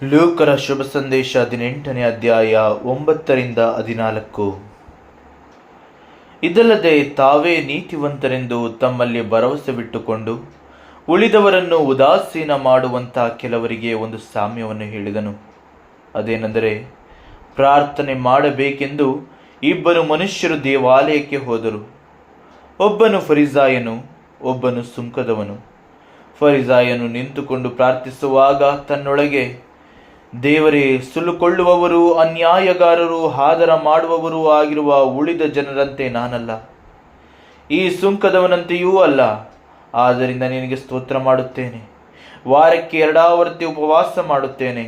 ಲೂಕರ ಶುಭ ಸಂದೇಶ 18ನೇ ಅಧ್ಯಾಯ 9-14. ಇದಲ್ಲದೆ ತಾವೇ ನೀತಿವಂತರೆಂದು ತಮ್ಮಲ್ಲಿ ಭರವಸೆ ಬಿಟ್ಟುಕೊಂಡು ಉಳಿದವರನ್ನು ಉದಾಸೀನ ಮಾಡುವಂಥ ಕೆಲವರಿಗೆ ಒಂದು ಸಾಮ್ಯವನ್ನು ಹೇಳಿದನು. ಅದೇನೆಂದರೆ, ಪ್ರಾರ್ಥನೆ ಮಾಡಬೇಕೆಂದು ಇಬ್ಬರು ಮನುಷ್ಯರು ದೇವಾಲಯಕ್ಕೆ ಹೋದರು. ಒಬ್ಬನು ಫರಿಸಾಯನು, ಒಬ್ಬನು ಸುಂಕದವನು. ಫರಿಸಾಯನು ನಿಂತುಕೊಂಡು ಪ್ರಾರ್ಥಿಸುವಾಗ ತನ್ನೊಳಗೆ, ದೇವರೇ, ಸುಲುಕೊಳ್ಳುವವರು, ಅನ್ಯಾಯಗಾರರು, ಹಾದರ ಮಾಡುವವರೂ ಆಗಿರುವ ಉಳಿದ ಜನರಂತೆ ನಾನಲ್ಲ, ಈ ಸುಂಕದವನಂತೆಯೂ ಅಲ್ಲ. ಆದ್ದರಿಂದ ನಿನಗೆ ಸ್ತೋತ್ರ ಮಾಡುತ್ತೇನೆ. ವಾರಕ್ಕೆ 2 ಆವರ್ತಿ ಉಪವಾಸ ಮಾಡುತ್ತೇನೆ.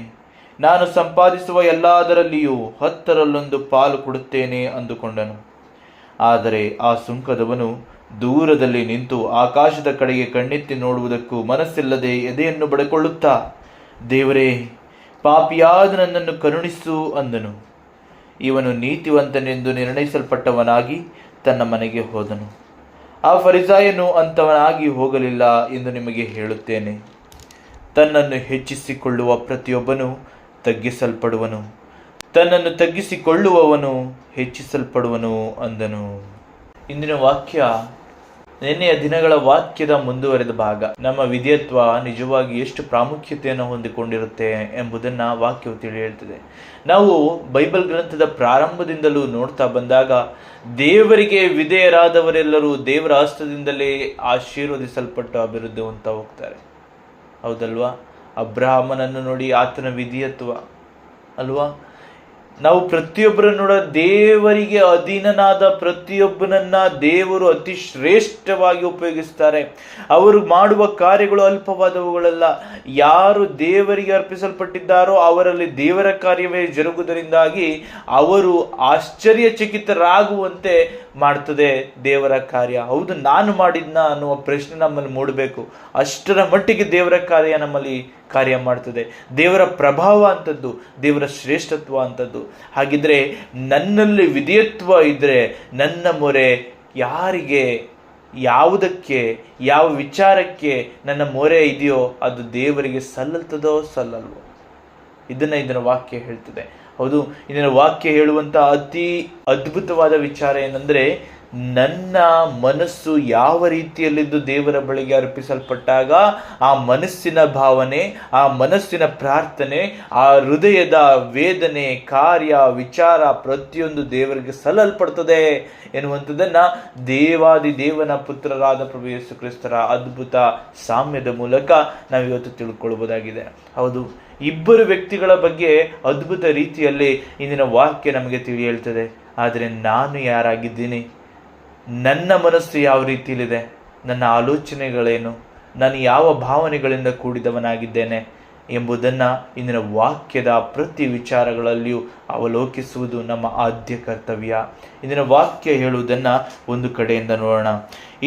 ನಾನು ಸಂಪಾದಿಸುವ ಎಲ್ಲದರಲ್ಲಿಯೂ 10 ಪಾಲು ಕೊಡುತ್ತೇನೆ ಅಂದುಕೊಂಡನು. ಆದರೆ ಆ ಸುಂಕದವನು ದೂರದಲ್ಲಿ ನಿಂತು ಆಕಾಶದ ಕಡೆಗೆ ಕಣ್ಣೆತ್ತಿ ನೋಡುವುದಕ್ಕೂ ಮನಸ್ಸಿಲ್ಲದೆ ಎದೆಯನ್ನು ಬಡಿಕೊಳ್ಳುತ್ತಾ, ದೇವರೇ, ಪಾಪಿಯಾದ ನನ್ನನ್ನು ಕರುಣಿಸು ಅಂದನು. ಇವನು ನೀತಿವಂತನೆಂದು ನಿರ್ಣಯಿಸಲ್ಪಟ್ಟವನಾಗಿ ತನ್ನ ಮನೆಗೆ ಹೋದನು. ಆ ಫರಿಸಾಯನು ಅಂಥವನಾಗಿ ಹೋಗಲಿಲ್ಲ ಎಂದು ನಿಮಗೆ ಹೇಳುತ್ತೇನೆ. ತನ್ನನ್ನು ಹೆಚ್ಚಿಸಿಕೊಳ್ಳುವ ಪ್ರತಿಯೊಬ್ಬನು ತಗ್ಗಿಸಲ್ಪಡುವನು, ತನ್ನನ್ನು ತಗ್ಗಿಸಿಕೊಳ್ಳುವವನು ಹೆಚ್ಚಿಸಲ್ಪಡುವನು ಅಂದನು. ಇಂದಿನ ವಾಕ್ಯ ನಿನ್ನೆಯ ದಿನಗಳ ವಾಕ್ಯದ ಮುಂದುವರೆದ ಭಾಗ. ನಮ್ಮ ವಿಧೇಯತ್ವ ನಿಜವಾಗಿ ಎಷ್ಟು ಪ್ರಾಮುಖ್ಯತೆಯನ್ನು ಹೊಂದಿಕೊಂಡಿರುತ್ತೆ ಎಂಬುದನ್ನು ವಾಕ್ಯವು ತಿಳಿ ಹೇಳ್ತದೆ. ನಾವು ಬೈಬಲ್ ಗ್ರಂಥದ ಪ್ರಾರಂಭದಿಂದಲೂ ನೋಡ್ತಾ ಬಂದಾಗ ದೇವರಿಗೆ ವಿಧೇಯರಾದವರೆಲ್ಲರೂ ದೇವರ ಹಸ್ತದಿಂದಲೇ ಆಶೀರ್ವದಿಸಲ್ಪಟ್ಟು ಅಭಿವೃದ್ಧಿ ಹೊಂದ್ತಾ ಹೋಗ್ತಾರೆ. ಹೌದಲ್ವಾ? ಅಬ್ರಹಾಮನನ್ನು ನೋಡಿ, ಆತನ ವಿಧೇಯತ್ವ ಅಲ್ವಾ? ನಾವು ಪ್ರತಿಯೊಬ್ಬರನ್ನು ನೋಡ, ದೇವರಿಗೆ ಅಧೀನನಾದ ಪ್ರತಿಯೊಬ್ಬನನ್ನ ದೇವರು ಅತಿ ಶ್ರೇಷ್ಠವಾಗಿ ಉಪಯೋಗಿಸ್ತಾರೆ. ಅವರು ಮಾಡುವ ಕಾರ್ಯಗಳು ಅಲ್ಪವಾದವುಗಳಲ್ಲ. ಯಾರು ದೇವರಿಗೆ ಅರ್ಪಿಸಲ್ಪಟ್ಟಿದ್ದಾರೋ ಅವರಲ್ಲಿ ದೇವರ ಕಾರ್ಯವೇ ಜರುಗುವುದರಿಂದಾಗಿ ಅವರು ಆಶ್ಚರ್ಯಚಕಿತರಾಗುವಂತೆ ಮಾಡ್ತದೆ ದೇವರ ಕಾರ್ಯ. ಹೌದು, ನಾನು ಮಾಡಿದ್ನ ಅನ್ನುವ ಪ್ರಶ್ನೆ ನಮ್ಮಲ್ಲಿ ಮೂಡಬೇಕು. ಅಷ್ಟರ ಮಟ್ಟಿಗೆ ದೇವರ ಕಾರ್ಯ ನಮ್ಮಲ್ಲಿ ಕಾರ್ಯ ಮಾಡ್ತದೆ. ದೇವರ ಪ್ರಭಾವ ಅಂಥದ್ದು, ದೇವರ ಶ್ರೇಷ್ಠತ್ವ ಅಂಥದ್ದು. ಹಾಗಿದ್ರೆ ನನ್ನಲ್ಲಿ ವಿಧೇಯತ್ವ ಇದ್ರೆ ನನ್ನ ಮೊರೆ ಯಾರಿಗೆ, ಯಾವುದಕ್ಕೆ, ಯಾವ ವಿಚಾರಕ್ಕೆ ನನ್ನ ಮೊರೆ ಇದೆಯೋ ಅದು ದೇವರಿಗೆ ಸಲ್ಲಲ್ತದೋ ಸಲ್ಲಲ್ವೋ, ಇದನ್ನ ವಾಕ್ಯ ಹೇಳ್ತದೆ. ಹೌದು, ಇದನ್ನ ವಾಕ್ಯ ಹೇಳುವಂತ ಅತಿ ಅದ್ಭುತವಾದ ವಿಚಾರ ಏನಂದ್ರೆ, ನನ್ನ ಮನಸ್ಸು ಯಾವ ರೀತಿಯಲ್ಲಿದ್ದು ದೇವರ ಬಳಿಗೆ ಅರ್ಪಿಸಲ್ಪಟ್ಟಾಗ ಆ ಮನಸ್ಸಿನ ಭಾವನೆ, ಆ ಮನಸ್ಸಿನ ಪ್ರಾರ್ಥನೆ, ಆ ಹೃದಯದ ವೇದನೆ, ಕಾರ್ಯ, ವಿಚಾರ ಪ್ರತಿಯೊಂದು ದೇವರಿಗೆ ಸಲ್ಲಲ್ಪಡ್ತದೆ ಎನ್ನುವಂಥದ್ದನ್ನ ದೇವಾದಿ ದೇವನ ಪುತ್ರರಾದ ಪ್ರಭು ಯೇಸು ಕ್ರಿಸ್ತರ ಅದ್ಭುತ ಸಾಮ್ಯದ ಮೂಲಕ ನಾವಿವತ್ತು ತಿಳ್ಕೊಳ್ಬಹುದಾಗಿದೆ. ಹೌದು, ಇಬ್ಬರು ವ್ಯಕ್ತಿಗಳ ಬಗ್ಗೆ ಅದ್ಭುತ ರೀತಿಯಲ್ಲಿ ಇಂದಿನ ವಾಕ್ಯ ನಮಗೆ ತಿಳಿ ಹೇಳ್ತದೆ. ಆದರೆ ನಾನು ಯಾರಾಗಿದ್ದೀನಿ, ನನ್ನ ಮನಸ್ಸು ಯಾವ ರೀತಿಯಲ್ಲಿದೆ, ನನ್ನ ಆಲೋಚನೆಗಳೇನು, ನಾನು ಯಾವ ಭಾವನೆಗಳಿಂದ ಕೂಡಿದವನಾಗಿದ್ದೇನೆ ಎಂಬುದನ್ನು ಇಂದಿನ ವಾಕ್ಯದ ಪ್ರತಿ ವಿಚಾರಗಳಲ್ಲಿಯೂ ಅವಲೋಕಿಸುವುದು ನಮ್ಮ ಆದ್ಯ ಕರ್ತವ್ಯ. ಇಂದಿನ ವಾಕ್ಯ ಹೇಳುವುದನ್ನು ಒಂದು ಕಡೆಯಿಂದ ನೋಡೋಣ.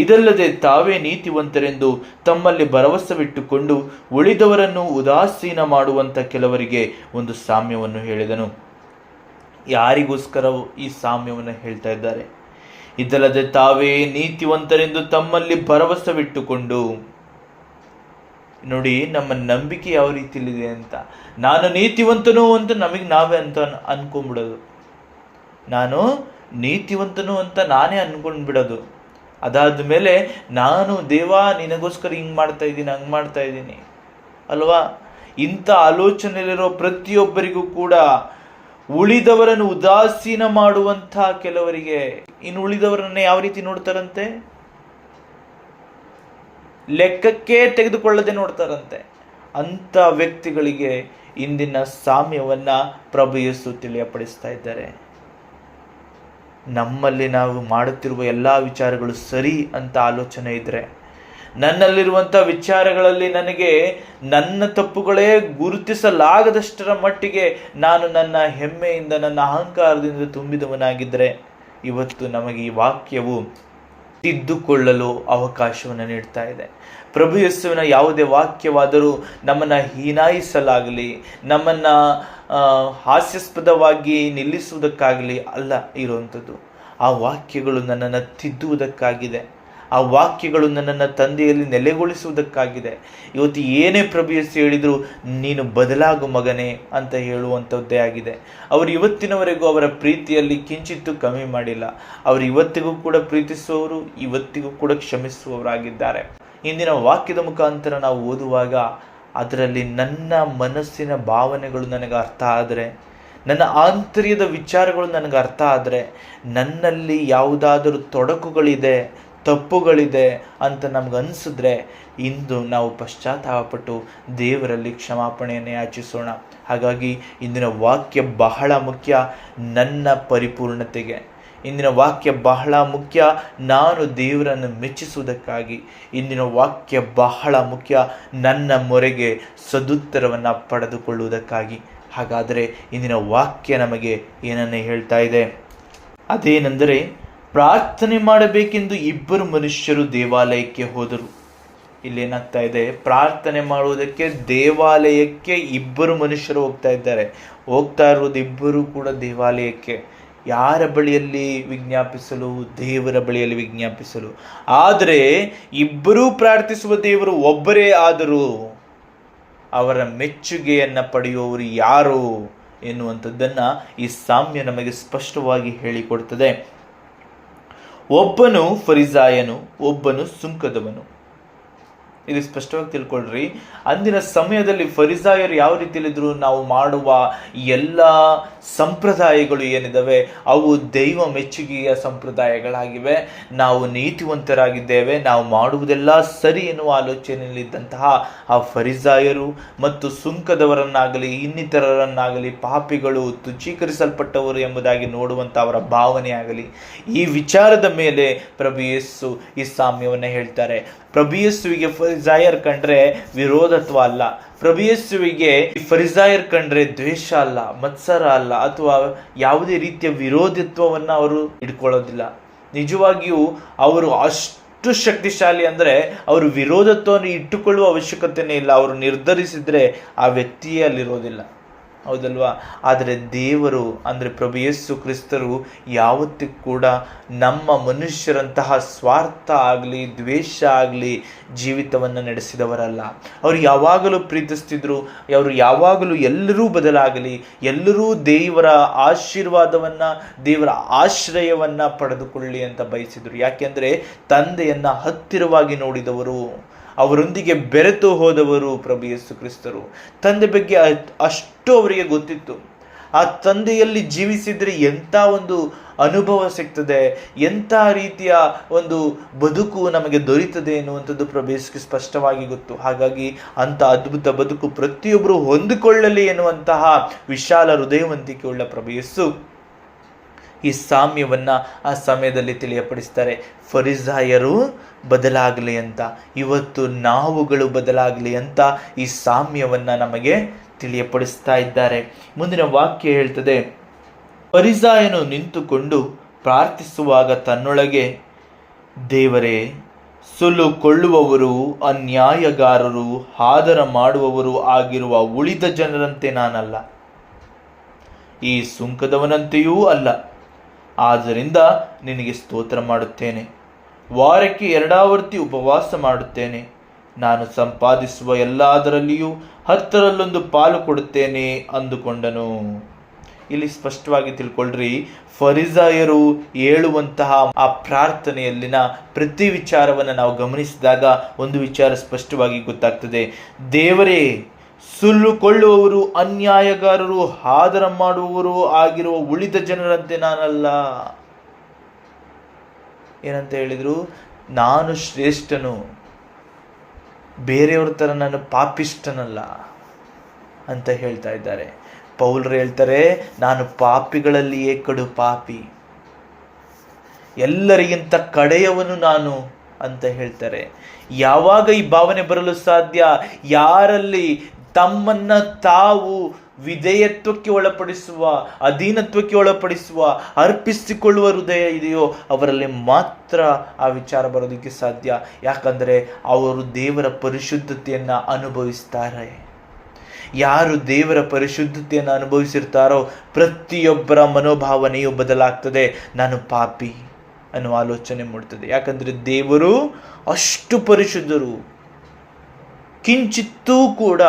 ಇದಲ್ಲದೆ ತಾವೇ ನೀತಿವಂತರೆಂದು ತಮ್ಮಲ್ಲಿ ಭರವಸವಿಟ್ಟುಕೊಂಡು ಉಳಿದವರನ್ನು ಉದಾಸೀನ ಮಾಡುವಂಥ ಕೆಲವರಿಗೆ ಒಂದು ಸಾಮ್ಯವನ್ನು ಹೇಳಿದನು. ಯಾರಿಗೋಸ್ಕರ ಈ ಸಾಮ್ಯವನ್ನು ಹೇಳ್ತಾ ಇದ್ದಾರೆ? ಇದಲ್ಲದೆ ತಾವೇ ನೀತಿವಂತರೆಂದು ತಮ್ಮಲ್ಲಿ ಭರವಸವಿಟ್ಟುಕೊಂಡು. ನೋಡಿ, ನಮ್ಮ ನಂಬಿಕೆ ಯಾವ ರೀತಿಯಲ್ಲಿದೆ ಅಂತ. ನಾನು ನೀತಿವಂತನು ಅಂತ ನಾವೇ ಅಂತ ಅನ್ಕೊಂಡ್ಬಿಡೋದು. ನಾನು ನೀತಿವಂತನು ಅಂತ ನಾನೇ ಅನ್ಕೊಂಡ್ಬಿಡೋದು. ಅದಾದ ಮೇಲೆ ನಾನು ದೇವಾ ನಿನಗೋಸ್ಕರ ಹಿಂಗೆ ಮಾಡ್ತಾ ಇದ್ದೀನಿ, ಹಂಗೆ ಮಾಡ್ತಾ ಇದ್ದೀನಿ ಅಲ್ವಾ? ಇಂಥ ಆಲೋಚನೆಯಲ್ಲಿರೋ ಪ್ರತಿಯೊಬ್ಬರಿಗೂ ಕೂಡ ಉಳಿದವರನ್ನು ಉದಾಸೀನ ಮಾಡುವಂಥ ಕೆಲವರಿಗೆ, ಇನ್ನು ಉಳಿದವರನ್ನ ಯಾವ ರೀತಿ ನೋಡ್ತಾರಂತೆ? ಲೆಕ್ಕಕ್ಕೆ ತೆಗೆದುಕೊಳ್ಳದೆ ನೋಡ್ತಾರಂತೆ. ಅಂಥ ವ್ಯಕ್ತಿಗಳಿಗೆ ಇಂದಿನ ಸಾಮ್ಯವನ್ನ ಪ್ರಭು ಯೇಸು ತಿಳಿಯಪಡಿಸ್ತಾ ಇದ್ದಾರೆ. ನಮ್ಮಲ್ಲಿ ನಾವು ಮಾಡುತ್ತಿರುವ ಎಲ್ಲ ವಿಚಾರಗಳು ಸರಿ ಅಂತ ಆಲೋಚನೆ ಇದ್ರೆ, ನನ್ನಲ್ಲಿರುವಂಥ ವಿಚಾರಗಳಲ್ಲಿ ನನಗೆ ನನ್ನ ತಪ್ಪುಗಳೇ ಗುರುತಿಸಲಾಗದಷ್ಟರ ಮಟ್ಟಿಗೆ ನಾನು ನನ್ನ ಹೆಮ್ಮೆಯಿಂದ, ನನ್ನ ಅಹಂಕಾರದಿಂದ ತುಂಬಿದವನಾಗಿದ್ದರೆ, ಇವತ್ತು ನಮಗೆ ಈ ವಾಕ್ಯವು ತಿದ್ದುಕೊಳ್ಳಲು ಅವಕಾಶವನ್ನು ನೀಡ್ತಾ ಇದೆ. ಪ್ರಭು ಯೇಸುವಿನ ಯಾವುದೇ ವಾಕ್ಯವಾದರೂ ನಮ್ಮನ್ನು ಹೀನಾಯಿಸಲಾಗಲಿ, ನಮ್ಮನ್ನು ಹಾಸ್ಯಾಸ್ಪದವಾಗಿ ನಿಲ್ಲಿಸುವುದಕ್ಕಾಗಲಿ ಅಲ್ಲ ಇರುವಂಥದ್ದು. ಆ ವಾಕ್ಯಗಳು ನನ್ನನ್ನು ತಿದ್ದುವುದಕ್ಕಾಗಿದೆ. ಆ ವಾಕ್ಯಗಳು ನನ್ನನ್ನು ತಂದೆಯಲ್ಲಿ ನೆಲೆಗೊಳಿಸುವುದಕ್ಕಾಗಿದೆ. ಇವತ್ತು ಏನೇ ಪ್ರಭು ಯೇಸು ಹೇಳಿದ್ರು, ನೀನು ಬದಲಾಗು ಮಗನೇ ಅಂತ ಹೇಳುವಂಥದ್ದೇ ಆಗಿದೆ. ಅವರು ಇವತ್ತಿನವರೆಗೂ ಅವರ ಪ್ರೀತಿಯಲ್ಲಿ ಕಿಂಚಿತ್ತೂ ಕಮ್ಮಿ ಮಾಡಿಲ್ಲ. ಅವರು ಇವತ್ತಿಗೂ ಕೂಡ ಪ್ರೀತಿಸುವವರು, ಇವತ್ತಿಗೂ ಕೂಡ ಕ್ಷಮಿಸುವವರಾಗಿದ್ದಾರೆ. ಇಂದಿನ ವಾಕ್ಯದ ಮುಖಾಂತರ ನಾವು ಓದುವಾಗ ಅದರಲ್ಲಿ ನನ್ನ ಮನಸ್ಸಿನ ಭಾವನೆಗಳು ನನಗೆ ಅರ್ಥ ಆದರೆ, ನನ್ನ ಆಂತರ್ಯದ ವಿಚಾರಗಳು ನನಗೆ ಅರ್ಥ ಆದರೆ, ನನ್ನಲ್ಲಿ ಯಾವುದಾದರೂ ತೊಡಕುಗಳಿದೆ, ತಪ್ಪುಗಳಿದೆ ಅಂತ ನಮ್ಗೆ ಅನಿಸಿದ್ರೆ, ಇಂದು ನಾವು ಪಶ್ಚಾತ್ತಾಪಪಟ್ಟು ದೇವರಲ್ಲಿ ಕ್ಷಮಾಪಣೆಯನ್ನು ಯಾಚಿಸೋಣ. ಹಾಗಾಗಿ ಇಂದಿನ ವಾಕ್ಯ ಬಹಳ ಮುಖ್ಯ ನನ್ನ ಪರಿಪೂರ್ಣತೆಗೆ. ಇಂದಿನ ವಾಕ್ಯ ಬಹಳ ಮುಖ್ಯ ನಾನು ದೇವರನ್ನು ಮೆಚ್ಚಿಸುವುದಕ್ಕಾಗಿ. ಇಂದಿನ ವಾಕ್ಯ ಬಹಳ ಮುಖ್ಯ ನನ್ನ ಮೊರೆಗೆ ಸದುತ್ತರವನ್ನು ಪಡೆದುಕೊಳ್ಳುವುದಕ್ಕಾಗಿ. ಹಾಗಾದರೆ ಇಂದಿನ ವಾಕ್ಯ ನಮಗೆ ಏನನ್ನೇ ಹೇಳ್ತಾ ಇದೆ? ಅದೇನೆಂದರೆ, ಪ್ರಾರ್ಥನೆ ಮಾಡಬೇಕೆಂದು ಇಬ್ಬರು ಮನುಷ್ಯರು ದೇವಾಲಯಕ್ಕೆ ಹೋದರು. ಇಲ್ಲೇನಾಗ್ತಾ ಇದೆ? ಪ್ರಾರ್ಥನೆ ಮಾಡುವುದಕ್ಕೆ ದೇವಾಲಯಕ್ಕೆ ಇಬ್ಬರು ಮನುಷ್ಯರು ಹೋಗ್ತಾ ಇದ್ದಾರೆ. ಹೋಗ್ತಾ ಇರೋದು ಇಬ್ಬರು ಕೂಡ ದೇವಾಲಯಕ್ಕೆ. ಯಾರ ಬಳಿಯಲ್ಲಿ ವಿಜ್ಞಾಪಿಸಲು? ದೇವರ ಬಳಿಯಲ್ಲಿ ವಿಜ್ಞಾಪಿಸಲು. ಆದರೆ ಇಬ್ಬರೂ ಪ್ರಾರ್ಥಿಸುವ ದೇವರು ಒಬ್ಬರೇ ಆದರೂ ಅವರ ಮೆಚ್ಚುಗೆಯನ್ನು ಪಡೆಯುವವರು ಯಾರು ಎನ್ನುವಂಥದ್ದನ್ನು ಈ ಸಾಮ್ಯ ನಮಗೆ ಸ್ಪಷ್ಟವಾಗಿ ಹೇಳಿಕೊಡ್ತದೆ. ಒಬ್ಬನು ಫರಿಸಾಯನು, ಒಬ್ಬನು ಸುಂಕದವನು. ಇದು ಸ್ಪಷ್ಟವಾಗಿ ತಿಳ್ಕೊಳ್ರಿ. ಅಂದಿನ ಸಮಯದಲ್ಲಿ ಫರಿಸಾಯರು ಯಾವ ರೀತಿಯಲ್ಲಿದ್ರು? ನಾವು ಮಾಡುವ ಎಲ್ಲ ಸಂಪ್ರದಾಯಗಳು ಏನಿದ್ದಾವೆ ಅವು ದೈವ ಮೆಚ್ಚುಗೆಯ ಸಂಪ್ರದಾಯಗಳಾಗಿವೆ. ನಾವು ನೀತಿವಂತರಾಗಿದ್ದೇವೆ, ನಾವು ಮಾಡುವುದೆಲ್ಲ ಸರಿ ಎನ್ನುವ ಆಲೋಚನೆಯಲ್ಲಿದ್ದಂತಹ ಆ ಫರಿಸಾಯರು ಮತ್ತು ಸುಂಕದವರನ್ನಾಗಲಿ ಇನ್ನಿತರರನ್ನಾಗಲಿ ಪಾಪಿಗಳು, ತುಚ್ಛೀಕರಿಸಲ್ಪಟ್ಟವರು ಎಂಬುದಾಗಿ ನೋಡುವಂಥ ಅವರ ಭಾವನೆ ಆಗಲಿ, ಈ ವಿಚಾರದ ಮೇಲೆ ಪ್ರಭು ಯೇಸು ಈ ಸಾಮ್ಯವನ್ನು ಹೇಳ್ತಾರೆ. ಪ್ರಭು ಯೇಸುವಿಗೆ ಫರಿಸಾಯರ್ ಕಂಡ್ರೆ ವಿರೋಧತ್ವ ಅಲ್ಲ. ಪ್ರಭು ಯೇಸುವಿಗೆ ಫರಿಸಾಯರ್ ಕಂಡ್ರೆ ದ್ವೇಷ ಅಲ್ಲ, ಮತ್ಸರ ಅಲ್ಲ, ಅಥವಾ ಯಾವುದೇ ರೀತಿಯ ವಿರೋಧಿತ್ವವನ್ನು ಅವರು ಇಟ್ಕೊಳ್ಳೋದಿಲ್ಲ. ನಿಜವಾಗಿಯೂ ಅವರು ಅಷ್ಟು ಶಕ್ತಿಶಾಲಿ ಅಂದರೆ ಅವರು ವಿರೋಧತ್ವವನ್ನು ಇಟ್ಟುಕೊಳ್ಳುವ ಅವಶ್ಯಕತೆಯೇ ಇಲ್ಲ. ಅವರು ನಿರ್ಧರಿಸಿದ್ರೆ ಆ ವ್ಯಕ್ತಿಯೇ ಅಲ್ಲಿರೋದಿಲ್ಲ, ಹೌದಲ್ವಾ? ಆದರೆ ದೇವರು ಅಂದರೆ ಪ್ರಭು ಯೇಸು ಕ್ರಿಸ್ತರು ಯಾವತ್ತಿಗೂ ಕೂಡ ನಮ್ಮ ಮನುಷ್ಯರಂತಹ ಸ್ವಾರ್ಥ ಆಗಲಿ ದ್ವೇಷ ಆಗಲಿ ಜೀವಿತವನ್ನು ನಡೆಸಿದವರಲ್ಲ. ಅವರು ಯಾವಾಗಲೂ ಪ್ರೀತಿಸ್ತಿದ್ರು. ಅವರು ಯಾವಾಗಲೂ ಎಲ್ಲರೂ ಬದಲಾಗಲಿ, ಎಲ್ಲರೂ ದೇವರ ಆಶೀರ್ವಾದವನ್ನು, ದೇವರ ಆಶ್ರಯವನ್ನು ಪಡೆದುಕೊಳ್ಳಿ ಅಂತ ಬಯಸಿದರು. ಯಾಕೆಂದರೆ ತಂದೆಯನ್ನು ಹತ್ತಿರವಾಗಿ ನೋಡಿದವರು, ಅವರೊಂದಿಗೆ ಬೆರೆತು ಹೋದವರು ಪ್ರಭು ಯೇಸು ಕ್ರಿಸ್ತರು. ತಂದೆ ಬಗ್ಗೆ ಅಷ್ಟು ಅವರಿಗೆ ಗೊತ್ತಿತ್ತು. ಆ ತಂದೆಯಲ್ಲಿ ಜೀವಿಸಿದರೆ ಎಂಥ ಒಂದು ಅನುಭವ ಸಿಗ್ತದೆ, ಎಂಥ ರೀತಿಯ ಒಂದು ಬದುಕು ನಮಗೆ ದೊರೀತದೆ ಎನ್ನುವಂಥದ್ದು ಪ್ರಭು ಯೇಸುಗೆ ಸ್ಪಷ್ಟವಾಗಿ ಗೊತ್ತು. ಹಾಗಾಗಿ ಅಂಥ ಅದ್ಭುತ ಬದುಕು ಪ್ರತಿಯೊಬ್ಬರು ಹೊಂದಿಕೊಳ್ಳಲಿ ಎನ್ನುವಂತಹ ವಿಶಾಲ ಹೃದಯವಂತಿಕೆ ಉಳ್ಳ ಪ್ರಭು ಯೇಸು ಈ ಸಾಮ್ಯವನ್ನು ಆ ಸಮಯದಲ್ಲಿ ತಿಳಿಯಪಡಿಸ್ತಾರೆ. ಫರಿಸಾಯರು ಬದಲಾಗಲಿ ಅಂತ, ಇವತ್ತು ನಾವುಗಳು ಬದಲಾಗಲಿ ಅಂತ ಈ ಸಾಮ್ಯವನ್ನು ನಮಗೆ ತಿಳಿಯಪಡಿಸ್ತಾ ಇದ್ದಾರೆ. ಮುಂದಿನ ವಾಕ್ಯ ಹೇಳ್ತದೆ, ಫರಿಸಾಯನು ನಿಂತುಕೊಂಡು ಪ್ರಾರ್ಥಿಸುವಾಗ ತನ್ನೊಳಗೆ, ದೇವರೇ, ಸುಳ್ಳು ಕೊಳ್ಳುವವರು, ಅನ್ಯಾಯಗಾರರು, ಆದರ ಮಾಡುವವರು ಆಗಿರುವ ಉಳಿದ ಜನರಂತೆ ನಾನಲ್ಲ, ಈ ಸುಂಕದವನಂತೆಯೂ ಅಲ್ಲ. ಆದ್ದರಿಂದ ನಿನಗೆ ಸ್ತೋತ್ರ ಮಾಡುತ್ತೇನೆ. ವಾರಕ್ಕೆ 2 ಆವರ್ತಿ ಉಪವಾಸ ಮಾಡುತ್ತೇನೆ. ನಾನು ಸಂಪಾದಿಸುವ ಎಲ್ಲದರಲ್ಲಿಯೂ 10ರಲ್ಲೊಂದು ಪಾಲು ಕೊಡುತ್ತೇನೆ ಅಂದುಕೊಂಡನು. ಇಲ್ಲಿ ಸ್ಪಷ್ಟವಾಗಿ ತಿಳ್ಕೊಳ್ರಿ, ಫರಿಸಾಯರು ಹೇಳುವಂತಹ ಆ ಪ್ರಾರ್ಥನೆಯಲ್ಲಿನ ಪ್ರತಿ ವಿಚಾರವನ್ನು ನಾವು ಗಮನಿಸಿದಾಗ ಒಂದು ವಿಚಾರ ಸ್ಪಷ್ಟವಾಗಿ ಗೊತ್ತಾಗ್ತದೆ. ದೇವರೇ, ಸುಳ್ಳು ಕೊಳ್ಳುವವರು, ಅನ್ಯಾಯಗಾರರು, ಆದರ ಮಾಡುವವರು ಆಗಿರುವ ಉಳಿದ ಜನರಂತೆ ನಾನಲ್ಲ. ಏನಂತ ಹೇಳಿದ್ರು? ನಾನು ಶ್ರೇಷ್ಠನು, ಬೇರೆಯವ್ರ ಥರ ನಾನು ಪಾಪಿಷ್ಟನಲ್ಲ ಅಂತ ಹೇಳ್ತಾ ಇದ್ದಾರೆ. ಪೌಲರು ಹೇಳ್ತಾರೆ, ನಾನು ಪಾಪಿಗಳಲ್ಲಿಯೇ ಕಡು ಪಾಪಿ, ಎಲ್ಲರಿಗಿಂತ ಕಡೆಯವನು ನಾನು ಅಂತ ಹೇಳ್ತಾರೆ. ಯಾವಾಗ ಈ ಭಾವನೆ ಬರಲು ಸಾಧ್ಯ? ಯಾರಲ್ಲಿ ತಮ್ಮನ್ನ ತಾವು ವಿಧೇಯತ್ವಕ್ಕೆ ಒಳಪಡಿಸುವ, ಅಧೀನತ್ವಕ್ಕೆ ಒಳಪಡಿಸುವ, ಅರ್ಪಿಸಿಕೊಳ್ಳುವ ಹೃದಯ ಇದೆಯೋ ಅವರಲ್ಲಿ ಮಾತ್ರ ಆ ವಿಚಾರ ಬರೋದಕ್ಕೆ ಸಾಧ್ಯ. ಯಾಕಂದರೆ ಅವರು ದೇವರ ಪರಿಶುದ್ಧತೆಯನ್ನು ಅನುಭವಿಸ್ತಾರೆ. ಯಾರು ದೇವರ ಪರಿಶುದ್ಧತೆಯನ್ನು ಅನುಭವಿಸಿರ್ತಾರೋ ಪ್ರತಿಯೊಬ್ಬರ ಮನೋಭಾವನೆಯು ಬದಲಾಗ್ತದೆ. ನಾನು ಪಾಪಿ, ಅನ್ನುವ ಆಲೋಚನೆ ಮೂಡ್ತದೆ. ಯಾಕಂದರೆ ದೇವರು ಅಷ್ಟು ಪರಿಶುದ್ಧರು, ಕಿಂಚಿತ್ತೂ ಕೂಡ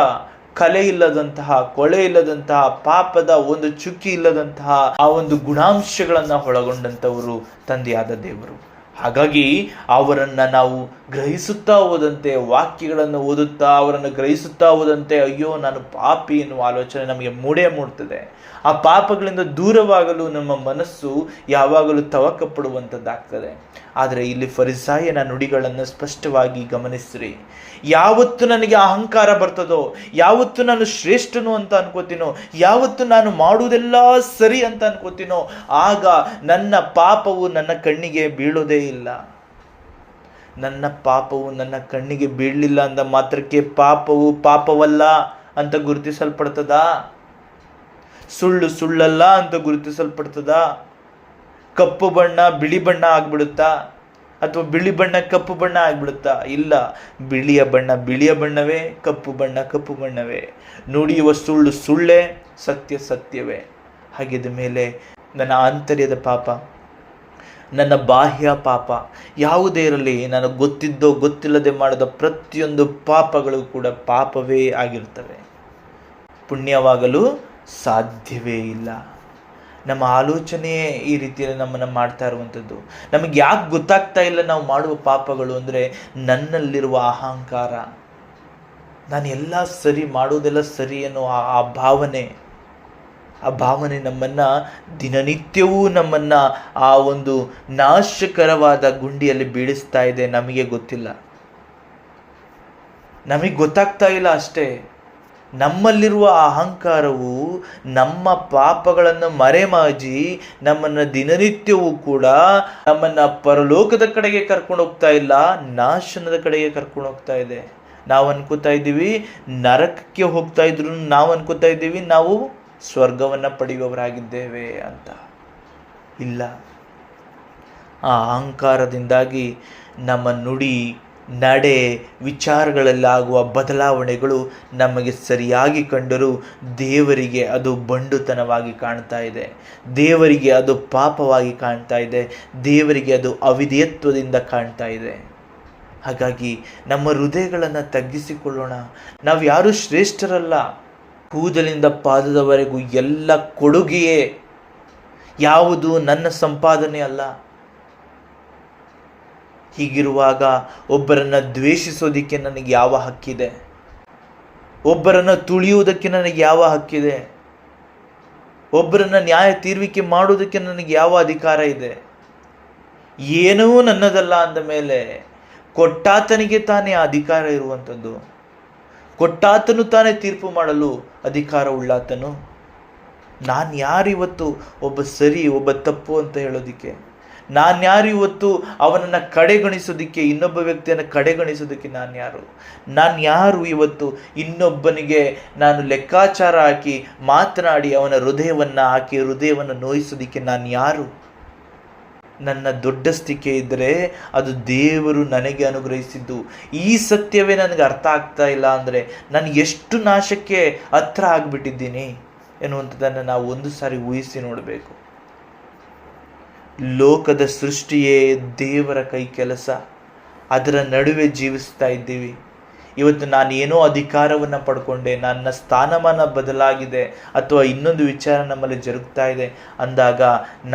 ಕಲೆ ಇಲ್ಲದಂತಹ, ಕೊಳೆ ಇಲ್ಲದಂತಹ, ಪಾಪದ ಒಂದು ಚುಕ್ಕಿ ಇಲ್ಲದಂತಹ ಆ ಒಂದು ಗುಣಾಂಶಗಳನ್ನು ಒಳಗೊಂಡಂಥವರು ತಂದೆಯಾದ ದೇವರು. ಹಾಗಾಗಿ ಅವರನ್ನು ನಾವು ಗ್ರಹಿಸುತ್ತಾ ಹೋದಂತೆ, ವಾಕ್ಯಗಳನ್ನು ಓದುತ್ತಾ ಅವರನ್ನು ಗ್ರಹಿಸುತ್ತಾ ಹೋದಂತೆ ಅಯ್ಯೋ ನಾನು ಪಾಪಿ ಎನ್ನುವ ಆಲೋಚನೆ ನಮಗೆ ಮೂಡ್ತದೆ. ಆ ಪಾಪಗಳಿಂದ ದೂರವಾಗಲು ನಮ್ಮ ಮನಸ್ಸು ಯಾವಾಗಲೂ ತವಕ ಪಡುವಂಥದ್ದಾಗ್ತದೆ. ಆದರೆ ಇಲ್ಲಿ ಫರಿಸಾಯನ ನುಡಿಗಳನ್ನು ಸ್ಪಷ್ಟವಾಗಿ ಗಮನಿಸ್ರಿ. ಯಾವತ್ತು ನನಗೆ ಅಹಂಕಾರ ಬರ್ತದೋ, ಯಾವತ್ತು ನಾನು ಶ್ರೇಷ್ಠನು ಅಂತ ಅನ್ಕೋತೀನೋ, ಯಾವತ್ತು ನಾನು ಮಾಡುವುದೆಲ್ಲ ಸರಿ ಅಂತ ಅನ್ಕೋತೀನೋ, ಆಗ ನನ್ನ ಪಾಪವು ನನ್ನ ಕಣ್ಣಿಗೆ ಬೀಳೋದೇ ಇಲ್ಲ. ನನ್ನ ಪಾಪವು ನನ್ನ ಕಣ್ಣಿಗೆ ಬೀಳಲಿಲ್ಲ ಅಂದ ಮಾತ್ರಕ್ಕೆ ಪಾಪವು ಪಾಪವಲ್ಲ ಅಂತ ಗುರುತಿಸಲ್ಪಡ್ತದಾ? ಸುಳ್ಳು ಸುಳ್ಳಲ್ಲ ಅಂತ ಗುರುತಿಸಲ್ಪಡ್ತದ? ಕಪ್ಪು ಬಣ್ಣ ಬಿಳಿ ಬಣ್ಣ ಆಗ್ಬಿಡುತ್ತಾ? ಅಥವಾ ಬಿಳಿ ಬಣ್ಣ ಕಪ್ಪು ಬಣ್ಣ ಆಗ್ಬಿಡುತ್ತಾ? ಇಲ್ಲ, ಬಿಳಿಯ ಬಣ್ಣ ಬಿಳಿಯ ಬಣ್ಣವೇ, ಕಪ್ಪು ಬಣ್ಣ ಕಪ್ಪು ಬಣ್ಣವೇ. ನುಡಿಯುವ ಸುಳ್ಳು ಸುಳ್ಳೇ, ಸತ್ಯ ಸತ್ಯವೇ. ಹಾಗಿದ್ದ ಮೇಲೆ ನನ್ನ ಆಂತರ್ಯದ ಪಾಪ, ನನ್ನ ಬಾಹ್ಯ ಪಾಪ ಯಾವುದೇ ಇರಲಿ, ನನಗೆ ಗೊತ್ತಿದ್ದೋ ಗೊತ್ತಿಲ್ಲದೆ ಮಾಡಿದ ಪ್ರತಿಯೊಂದು ಪಾಪಗಳು ಕೂಡ ಪಾಪವೇ ಆಗಿರ್ತವೆ, ಪುಣ್ಯವಾಗಲು ಸಾಧ್ಯವೇ ಇಲ್ಲ. ನಮ್ಮ ಆಲೋಚನೆಯೇ ಈ ರೀತಿಯಲ್ಲಿ ನಮ್ಮನ್ನು ಮಾಡ್ತಾ ಇರುವಂಥದ್ದು. ನಮಗೆ ಯಾಕೆ ಗೊತ್ತಾಗ್ತಾ ಇಲ್ಲ ನಾವು ಮಾಡುವ ಪಾಪಗಳು ಅಂದರೆ, ನನ್ನಲ್ಲಿರುವ ಅಹಂಕಾರ, ನಾನು ಎಲ್ಲ ಸರಿ, ಮಾಡೋದೆಲ್ಲ ಸರಿ ಅನ್ನೋ ಆ ಭಾವನೆ ನಮ್ಮನ್ನು ದಿನನಿತ್ಯವೂ ನಮ್ಮನ್ನು ಆ ಒಂದು ನಾಶಕರವಾದ ಗುಂಡಿಯಲ್ಲಿ ಬೀಳಿಸ್ತಾ ಇದೆ. ನಮಗೆ ಗೊತ್ತಿಲ್ಲ, ನಮಗೆ ಗೊತ್ತಾಗ್ತಾ ಇಲ್ಲ ಅಷ್ಟೇ. ನಮ್ಮಲ್ಲಿರುವ ಅಹಂಕಾರವು ನಮ್ಮ ಪಾಪಗಳನ್ನು ಮರೆಮಾಚಿ ನಮ್ಮನ್ನು ದಿನನಿತ್ಯವೂ ಕೂಡ ನಮ್ಮನ್ನು ಪರಲೋಕದ ಕಡೆಗೆ ಕರ್ಕೊಂಡು ಹೋಗ್ತಾ ಇಲ್ಲ, ನಾಶನದ ಕಡೆಗೆ ಕರ್ಕೊಂಡು ಹೋಗ್ತಾ ಇದೆ. ನಾವು ಅನ್ಕೋತಾ ಇದ್ದೀವಿ ನರಕಕ್ಕೆ ಹೋಗ್ತಾ ಇದ್ರು, ನಾವು ಅನ್ಕೋತಾ ಇದ್ದೀವಿ ನಾವು ಸ್ವರ್ಗವನ್ನು ಪಡೆಯುವವರಾಗಿದ್ದೇವೆ ಅಂತ. ಇಲ್ಲ, ಆ ಅಹಂಕಾರದಿಂದಾಗಿ ನಮ್ಮ ನುಡಿ, ನಡೆ, ವಿಚಾರಗಳಲ್ಲಾಗುವ ಬದಲಾವಣೆಗಳು ನಮಗೆ ಸರಿಯಾಗಿ ಕಂಡರೂ ದೇವರಿಗೆ ಅದು ಬಂಡುತನವಾಗಿ ಕಾಣ್ತಾ ಇದೆ, ದೇವರಿಗೆ ಅದು ಪಾಪವಾಗಿ ಕಾಣ್ತಾ ಇದೆ, ದೇವರಿಗೆ ಅದು ಅವಿಧೇಯತ್ವದಿಂದ ಕಾಣ್ತಾ ಇದೆ. ಹಾಗಾಗಿ ನಮ್ಮ ಹೃದಯಗಳನ್ನು ತಗ್ಗಿಸಿಕೊಳ್ಳೋಣ. ನಾವು ಯಾರೂ ಶ್ರೇಷ್ಠರಲ್ಲ. ಕೂದಲಿಂದ ಪಾದದವರೆಗೂ ಎಲ್ಲ ಕೊಡುಗೆಯೇ, ಯಾವುದು ನನ್ನ ಸಂಪಾದನೆ ಅಲ್ಲ. ಹೀಗಿರುವಾಗ ಒಬ್ಬರನ್ನು ದ್ವೇಷಿಸೋದಕ್ಕೆ ನನಗೆ ಯಾವ ಹಕ್ಕಿದೆ? ಒಬ್ಬರನ್ನು ತುಳಿಯುವುದಕ್ಕೆ ನನಗೆ ಯಾವ ಹಕ್ಕಿದೆ? ಒಬ್ಬರನ್ನು ನ್ಯಾಯ ತೀರ್ವಿಕೆ ಮಾಡುವುದಕ್ಕೆ ನನಗೆ ಯಾವ ಅಧಿಕಾರ ಇದೆ? ಏನೂ ನನ್ನದಲ್ಲ ಅಂದ ಮೇಲೆ ಕೊಟ್ಟಾತನಿಗೆ ತಾನೇ ಅಧಿಕಾರ ಇರುವಂಥದ್ದು. ಕೊಟ್ಟಾತನು ತಾನೇ ತೀರ್ಪು ಮಾಡಲು ಅಧಿಕಾರ ಉಳ್ಳಾತನು. ನಾನು ಯಾರಿವತ್ತು ಒಬ್ಬ ಸರಿ ಒಬ್ಬ ತಪ್ಪು ಅಂತ ಹೇಳೋದಕ್ಕೆ? ನಾನು ಯಾರು ಇವತ್ತು ಅವನನ್ನು ಕಡೆಗಣಿಸೋದಕ್ಕೆ, ಇನ್ನೊಬ್ಬ ವ್ಯಕ್ತಿಯನ್ನು ಕಡೆಗಣಿಸೋದಕ್ಕೆ ನಾನು ಯಾರು ಇವತ್ತು ಇನ್ನೊಬ್ಬನಿಗೆ ನಾನು ಲೆಕ್ಕಾಚಾರ ಹಾಕಿ ಮಾತನಾಡಿ ಅವನ ಹೃದಯವನ್ನು ನೋಯಿಸೋದಕ್ಕೆ ನಾನು ಯಾರು? ನನ್ನ ದೊಡ್ಡಸ್ತಿಕೆ ಇದ್ದರೆ ಅದು ದೇವರು ನನಗೆ ಅನುಗ್ರಹಿಸಿದ್ದು. ಈ ಸತ್ಯವೇ ನನಗೆ ಅರ್ಥ ಆಗ್ತಾ ಇಲ್ಲ ಅಂದರೆ ನಾನು ಎಷ್ಟು ನಾಶಕ್ಕೆ ಹತ್ರ ಆಗಿಬಿಟ್ಟಿದ್ದೀನಿ ಎನ್ನುವಂಥದ್ದನ್ನು ನಾವು ಒಂದು ಸಾರಿ ಊಹಿಸಿ ನೋಡಬೇಕು. ಲೋಕದ ಸೃಷ್ಟಿಯೇ ದೇವರ ಕೈ ಕೆಲಸ, ಅದರ ನಡುವೆ ಜೀವಿಸ್ತಾ ಇದ್ದೀವಿ. ಇವತ್ತು ನಾನು ಏನೋ ಅಧಿಕಾರವನ್ನು ಪಡ್ಕೊಂಡೆ, ನನ್ನ ಸ್ಥಾನಮಾನ ಬದಲಾಗಿದೆ, ಅಥವಾ ಇನ್ನೊಂದು ವಿಚಾರ ನಮ್ಮಲ್ಲಿ ಜರುಗ್ತಾ ಇದೆ ಅಂದಾಗ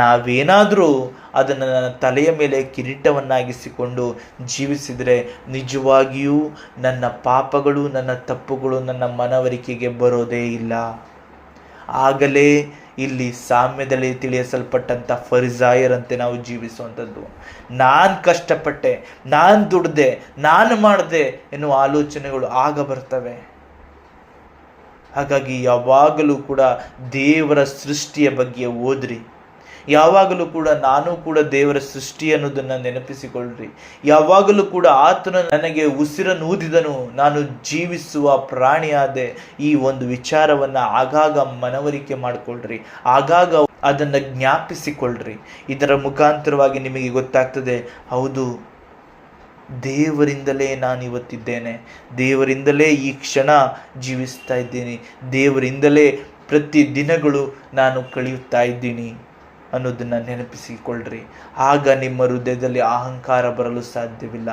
ನಾವೇನಾದರೂ ಅದನ್ನು ನನ್ನ ತಲೆಯ ಮೇಲೆ ಕಿರೀಟವನ್ನಾಗಿಸಿಕೊಂಡು ಜೀವಿಸಿದರೆ ನಿಜವಾಗಿಯೂ ನನ್ನ ಪಾಪಗಳು, ನನ್ನ ತಪ್ಪುಗಳು ನನ್ನ ಮನವರಿಕೆಗೆ ಬರೋದೇ ಇಲ್ಲ. ಆಗಲೇ ಇಲ್ಲಿ ಸಾಮ್ಯದಲ್ಲಿ ತಿಳಿಸಲ್ಪಟ್ಟಂಥ ಫರಿಸಾಯರಂತೆ ನಾವು ಜೀವಿಸುವಂಥದ್ದು. ನಾನು ಕಷ್ಟಪಟ್ಟೆ, ನಾನು ದುಡ್ದೆ, ನಾನು ಮಾಡಿದೆ ಎನ್ನುವ ಆಲೋಚನೆಗಳು ಆಗ ಬರ್ತವೆ. ಹಾಗಾಗಿ ಯಾವಾಗಲೂ ಕೂಡ ದೇವರ ಸೃಷ್ಟಿಯ ಬಗ್ಗೆ ಓದ್ರಿ. ಯಾವಾಗಲೂ ಕೂಡ ನಾನು ಕೂಡ ದೇವರ ಸೃಷ್ಟಿ ಅನ್ನೋದನ್ನು ನೆನಪಿಸಿಕೊಳ್ಳ್ರಿ. ಯಾವಾಗಲೂ ಕೂಡ ಆತನು ನನಗೆ ಉಸಿರನ್ನೂದಿದನು, ನಾನು ಜೀವಿಸುವ ಪ್ರಾಣಿಯಾದೆ, ಈ ಒಂದು ವಿಚಾರವನ್ನು ಆಗಾಗ ಮನವರಿಕೆ ಮಾಡಿಕೊಳ್ಳ್ರಿ, ಆಗಾಗ ಅದನ್ನು ಜ್ಞಾಪಿಸಿಕೊಳ್ಳ್ರಿ. ಇದರ ಮುಖಾಂತರವಾಗಿ ನಿಮಗೆ ಗೊತ್ತಾಗ್ತದೆ, ಹೌದು ದೇವರಿಂದಲೇ ನಾನು ಇವತ್ತಿದ್ದೇನೆ, ದೇವರಿಂದಲೇ ಈ ಕ್ಷಣ ಜೀವಿಸ್ತಾ ಇದ್ದೀನಿ, ದೇವರಿಂದಲೇ ಪ್ರತಿ ದಿನಗಳು ನಾನು ಕಳೆಯುತ್ತಾ ಇದ್ದೀನಿ ಅನ್ನೋದನ್ನು ನೆನಪಿಸಿಕೊಳ್ಳ್ರಿ. ಆಗ ನಿಮ್ಮ ಹೃದಯದಲ್ಲಿ ಅಹಂಕಾರ ಬರಲು ಸಾಧ್ಯವಿಲ್ಲ.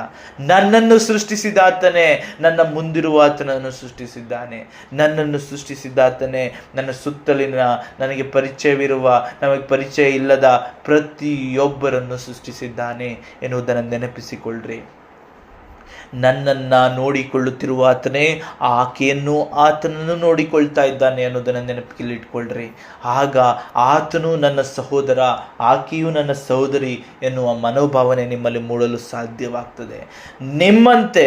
ನನ್ನನ್ನು ಸೃಷ್ಟಿಸಿದಾತನೇ ನನ್ನ ಮುಂದಿರುವ ಆತನನ್ನು ಸೃಷ್ಟಿಸಿದ್ದಾನೆ. ನನ್ನನ್ನು ಸೃಷ್ಟಿಸಿದಾತನೇ ನನ್ನ ಸುತ್ತಲಿನ ನನಗೆ ಪರಿಚಯವಿರುವ ನಮಗೆ ಪರಿಚಯ ಇಲ್ಲದ ಪ್ರತಿಯೊಬ್ಬರನ್ನು ಸೃಷ್ಟಿಸಿದ್ದಾನೆ ಎನ್ನುವುದನ್ನು ನೆನಪಿಸಿಕೊಳ್ಳ್ರಿ. ನನ್ನನ್ನು ನೋಡಿಕೊಳ್ಳುತ್ತಿರುವ ಆತನೇ ಆಕೆಯನ್ನು ಆತನನ್ನು ನೋಡಿಕೊಳ್ತಾ ಇದ್ದಾನೆ ಅನ್ನೋದನ್ನು ನೆನಪಿನಲ್ಲಿಟ್ಕೊಳ್ರಿ. ಆಗ ಆತನು ನನ್ನ ಸಹೋದರ, ಆಕೆಯು ನನ್ನ ಸಹೋದರಿ ಎನ್ನುವ ಮನೋಭಾವನೆ ನಿಮ್ಮಲ್ಲಿ ಮೂಡಲು ಸಾಧ್ಯವಾಗ್ತದೆ. ನಿಮ್ಮಂತೆ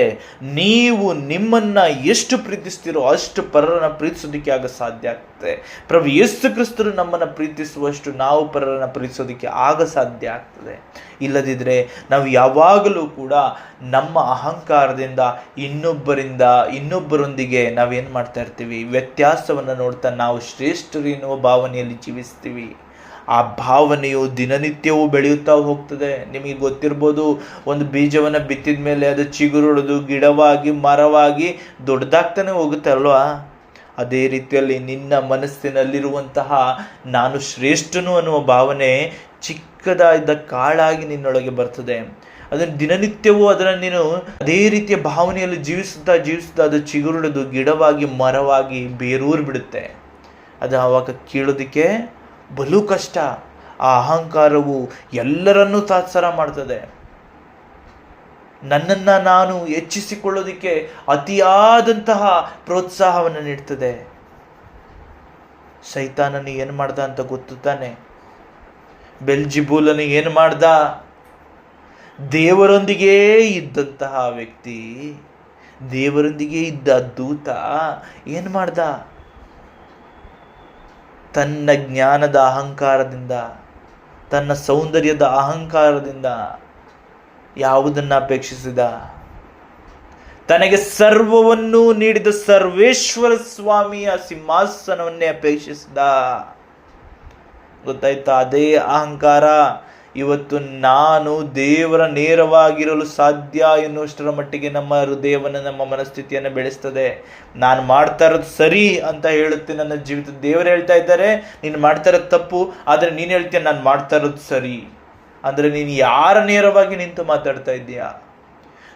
ನೀವು ನಿಮ್ಮನ್ನು ಎಷ್ಟು ಪ್ರೀತಿಸ್ತೀರೋ ಅಷ್ಟು ಪರರನ್ನು ಪ್ರೀತಿಸೋದಕ್ಕೆ ಆಗ ಸಾಧ್ಯ ಆಗ್ತದೆ. ಪ್ರಭು ಯೇಸು ಕ್ರಿಸ್ತರು ನಮ್ಮನ್ನು ಪ್ರೀತಿಸುವಷ್ಟು ನಾವು ಪರರನ್ನು ಪ್ರೀತಿಸೋದಕ್ಕೆ ಆಗ ಸಾಧ್ಯ ಆಗ್ತದೆ. ಇಲ್ಲದಿದ್ದರೆ ನಾವು ಯಾವಾಗಲೂ ಕೂಡ ನಮ್ಮ ಅಹಂಕಾರದಿಂದ ಇನ್ನೊಬ್ಬರೊಂದಿಗೆ ನಾವೇನು ಮಾಡ್ತಾ ಇರ್ತೀವಿ, ವ್ಯತ್ಯಾಸವನ್ನು ನೋಡ್ತಾ ನಾವು ಶ್ರೇಷ್ಠರು ಎನ್ನುವ ಭಾವನೆಯಲ್ಲಿ ಜೀವಿಸ್ತೀವಿ. ಆ ಭಾವನೆಯು ದಿನನಿತ್ಯವೂ ಬೆಳೆಯುತ್ತಾ ಹೋಗ್ತದೆ. ನಿಮಗೆ ಗೊತ್ತಿರ್ಬೋದು, ಒಂದು ಬೀಜವನ್ನು ಬಿತ್ತಿದ ಮೇಲೆ ಅದು ಚಿಗುರೊಡೆದು ಗಿಡವಾಗಿ ಮರವಾಗಿ ದೊಡ್ಡದಾಗ್ತಾನೆ ಹೋಗುತ್ತೆ ಅಲ್ವಾ? ಅದೇ ರೀತಿಯಲ್ಲಿ ನಿನ್ನ ಮನಸ್ಸಿನಲ್ಲಿರುವಂತಹ ನಾನು ಶ್ರೇಷ್ಠನು ಅನ್ನುವ ಭಾವನೆ ಚಿಕ್ಕದಾದ ಕಾಳಾಗಿ ನಿನ್ನೊಳಗೆ ಬರ್ತದೆ. ಅದನ್ನು ದಿನನಿತ್ಯವೂ ಅದನ್ನು ನೀನು ಅದೇ ರೀತಿಯ ಭಾವನೆಯಲ್ಲಿ ಜೀವಿಸುತ್ತಾ ಅದು ಚಿಗುರುಳಿದು ಗಿಡವಾಗಿ ಮರವಾಗಿ ಬೇರೂರು ಬಿಡುತ್ತೆ. ಅದು ಆವಾಗ ಕೀಳೋದಕ್ಕೆ ಬಲು ಕಷ್ಟ. ಆ ಅಹಂಕಾರವು ಎಲ್ಲರನ್ನೂ ತಾತ್ಸಾರ ಮಾಡ್ತದೆ. ನನ್ನನ್ನು ನಾನು ಹೆಚ್ಚಿಸಿಕೊಳ್ಳೋದಕ್ಕೆ ಅತಿಯಾದಂತಹ ಪ್ರೋತ್ಸಾಹವನ್ನು ನೀಡ್ತದೆ. ಸೈತಾನನು ಏನು ಮಾಡ್ದ ಅಂತ ಗೊತ್ತು ತಾನೆ? ಬೆಲ್ಜಿಬೂಲನು ಏನು ಮಾಡ್ದ? ದೇವರೊಂದಿಗೆ ಇದ್ದಂತಹ ವ್ಯಕ್ತಿ, ದೇವರೊಂದಿಗೆ ಇದ್ದ ದೂತ ಏನು ಮಾಡ್ದ? ತನ್ನ ಜ್ಞಾನದ ಅಹಂಕಾರದಿಂದ, ತನ್ನ ಸೌಂದರ್ಯದ ಅಹಂಕಾರದಿಂದ ಯಾವುದನ್ನು ಅಪೇಕ್ಷಿಸಿದ? ತನಗೆ ಸರ್ವವನ್ನು ನೀಡಿದ ಸರ್ವೇಶ್ವರ ಸ್ವಾಮಿಯ ಸಿಂಹಾಸನವನ್ನೇ ಅಪೇಕ್ಷಿಸಿದ. ಗೊತ್ತಾಯ್ತಾ? ಅದೇ ಅಹಂಕಾರ ಇವತ್ತು ನಾನು ದೇವರ ನೇರವಾಗಿರಲು ಸಾಧ್ಯ ಎನ್ನುವಷ್ಟರ ಮಟ್ಟಿಗೆ ನಮ್ಮ ಹೃದಯವನ್ನು, ನಮ್ಮ ಮನಸ್ಥಿತಿಯನ್ನು ಬೆಳೆಸ್ತದೆ. ನಾನು ಮಾಡ್ತಾ ಇರೋದು ಸರಿ ಅಂತ ಹೇಳುತ್ತೆ ನನ್ನ ಜೀವಿತ. ದೇವರು ಹೇಳ್ತಾ ಇದ್ದಾರೆ ನೀನು ಮಾಡ್ತಾ ಇರೋದು ತಪ್ಪು, ಆದರೆ ನೀನು ಹೇಳ್ತೀಯ ನಾನು ಮಾಡ್ತಾ ಇರೋದು ಸರಿ. ಅಂದರೆ ನೀನು ಯಾರ ನೇರವಾಗಿ ನಿಂತು ಮಾತಾಡ್ತಾ ಇದ್ದೀಯಾ?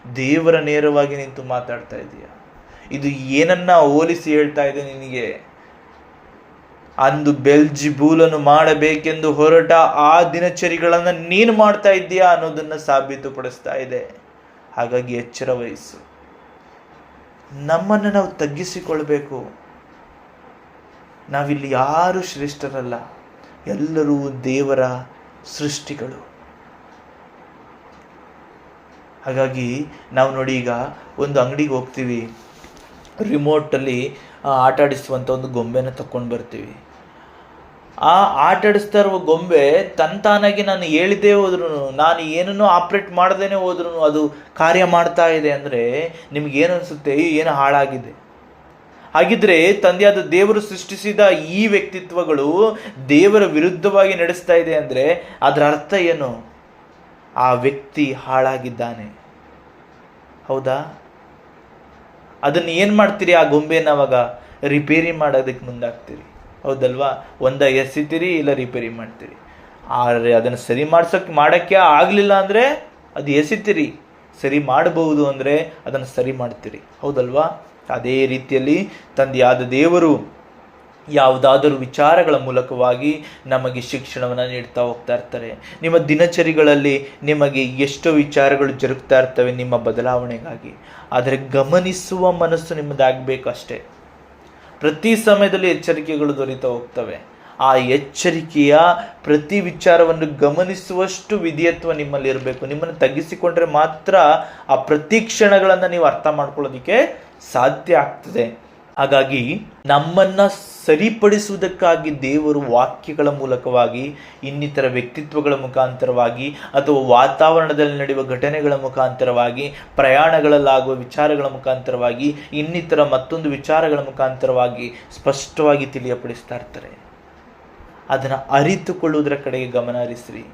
ದೇವರ ನೇರವಾಗಿ ನಿಂತು ಮಾತಾಡ್ತಾ ಇದ್ದೀಯಾ? ಇದು ಏನನ್ನ ಹೋಲಿಸಿ ಹೇಳ್ತಾ ಇದೆ ನಿನಗೆ? ಅಂದು ಬೆಲ್ಜಿಬೂಲನ್ನು ಮಾಡಬೇಕೆಂದು ಹೊರಟ ಆ ದಿನಚರಿಗಳನ್ನು ನೀನು ಮಾಡ್ತಾ ಇದ್ದೀಯಾ ಅನ್ನೋದನ್ನು ಸಾಬೀತುಪಡಿಸ್ತಾ ಇದೆ. ಹಾಗಾಗಿ ಎಚ್ಚರ ವಹಿಸು. ನಮ್ಮನ್ನು ನಾವು ತಗ್ಗಿಸಿಕೊಳ್ಬೇಕು. ನಾವಿಲ್ಲಿ ಯಾರು ಶ್ರೇಷ್ಠರಲ್ಲ, ಎಲ್ಲರೂ ದೇವರ ಸೃಷ್ಟಿಗಳು. ಹಾಗಾಗಿ ನಾವು ನೋಡಿ, ಈಗ ಒಂದು ಅಂಗಡಿಗೆ ಹೋಗ್ತೀವಿ, ರಿಮೋಟಲ್ಲಿ ಆಟ ಆಡಿಸುವಂಥ ಒಂದು ಗೊಂಬೆನ ತಗೊಂಡು ಬರ್ತೀವಿ. ಆ ಆಟ ಆಡಿಸ್ತಾ ಇರುವ ಗೊಂಬೆ ತಾನಾಗಿ ನಾನು ಹೇಳಿದೇ ಹೋದ್ರೂ, ನಾನು ಏನನ್ನೂ ಆಪ್ರೇಟ್ ಮಾಡದೇನೆ ಹೋದ್ರೂ ಅದು ಕಾರ್ಯ ಮಾಡ್ತಾ ಇದೆ ಅಂದರೆ ನಿಮ್ಗೇನು ಅನಿಸುತ್ತೆ? ಏನು ಹಾಳಾಗಿದೆ. ಹಾಗಿದ್ರೆ ತಂದೆಯಾದ ದೇವರು ಸೃಷ್ಟಿಸಿದ ಈ ವ್ಯಕ್ತಿತ್ವಗಳು ದೇವರ ವಿರುದ್ಧವಾಗಿ ನಡೆಸ್ತಾ ಇದೆ ಅಂದರೆ ಅದರ ಅರ್ಥ ಏನು? ಆ ವ್ಯಕ್ತಿ ಹಾಳಾಗಿದ್ದಾನೆ. ಹೌದಾ? ಅದನ್ನು ಏನು ಮಾಡ್ತೀರಿ? ಆ ಗೊಂಬೆನ ಅವಾಗ ರಿಪೇರಿ ಮಾಡೋದಕ್ಕೆ ಮುಂದಾಗ್ತೀರಿ, ಹೌದಲ್ವಾ? ಎಸಿತೀರಿ, ಇಲ್ಲ ರಿಪೇರಿ ಮಾಡ್ತೀರಿ. ಆದರೆ ಅದನ್ನು ಸರಿ ಮಾಡೋಕ್ಕೆ ಆಗಲಿಲ್ಲ ಅಂದರೆ ಅದು ಎಸಿತೀರಿ. ಸರಿ ಮಾಡಬಹುದು ಅಂದರೆ ಅದನ್ನು ಸರಿ ಮಾಡ್ತೀರಿ, ಹೌದಲ್ವಾ? ಅದೇ ರೀತಿಯಲ್ಲಿ ತಂದೆಯಾದ ದೇವರು ಯಾವುದಾದರೂ ವಿಚಾರಗಳ ಮೂಲಕವಾಗಿ ನಮಗೆ ಶಿಕ್ಷಣವನ್ನು ನೀಡ್ತಾ ಹೋಗ್ತಾ ಇರ್ತಾರೆ. ನಿಮ್ಮ ದಿನಚರಿಗಳಲ್ಲಿ ನಿಮಗೆ ಎಷ್ಟೋ ವಿಚಾರಗಳು ಜರುಗ್ತಾ ಇರ್ತವೆ ನಿಮ್ಮ ಬದಲಾವಣೆಗಾಗಿ. ಆದರೆ ಗಮನಿಸುವ ಮನಸ್ಸು ನಿಮ್ಮದಾಗಬೇಕು ಅಷ್ಟೇ. ಪ್ರತಿ ಸಮಯದಲ್ಲಿ ಎಚ್ಚರಿಕೆಗಳು ದೊರೀತಾ ಹೋಗ್ತವೆ. ಆ ಎಚ್ಚರಿಕೆಯ ಪ್ರತಿ ವಿಚಾರವನ್ನು ಗಮನಿಸುವಷ್ಟು ವಿಧೇಯತ್ವ ನಿಮ್ಮಲ್ಲಿ ಇರಬೇಕು. ನಿಮ್ಮನ್ನು ತಗ್ಗಿಸಿಕೊಂಡ್ರೆ ಮಾತ್ರ ಆ ಪ್ರತಿ ಕ್ಷಣಗಳನ್ನು ನೀವು ಅರ್ಥ ಮಾಡ್ಕೊಳ್ಳೋದಕ್ಕೆ ಸಾಧ್ಯ ಆಗ್ತದೆ. ಹಾಗಾಗಿ ನಮ್ಮನ್ನು ಸರಿಪಡಿಸುವುದಕ್ಕಾಗಿ ದೇವರು ವಾಕ್ಯಗಳ ಮೂಲಕವಾಗಿ, ಇನ್ನಿತರ ವ್ಯಕ್ತಿತ್ವಗಳ ಮುಖಾಂತರವಾಗಿ, ಅಥವಾ ವಾತಾವರಣದಲ್ಲಿ ನಡೆಯುವ ಘಟನೆಗಳ ಮುಖಾಂತರವಾಗಿ, ಪ್ರಯಾಣಗಳಲ್ಲಾಗುವ ವಿಚಾರಗಳ ಮುಖಾಂತರವಾಗಿ, ಇನ್ನಿತರ ಮತ್ತೊಂದು ವಿಚಾರಗಳ ಮುಖಾಂತರವಾಗಿ ಸ್ಪಷ್ಟವಾಗಿ ತಿಳಿಯಪಡಿಸ್ತಾ ಇರ್ತಾರೆ. ಅದನ್ನು ಅರಿತುಕೊಳ್ಳುವುದರ ಕಡೆಗೆ ಗಮನ ಹರಿಸ್ರಿ.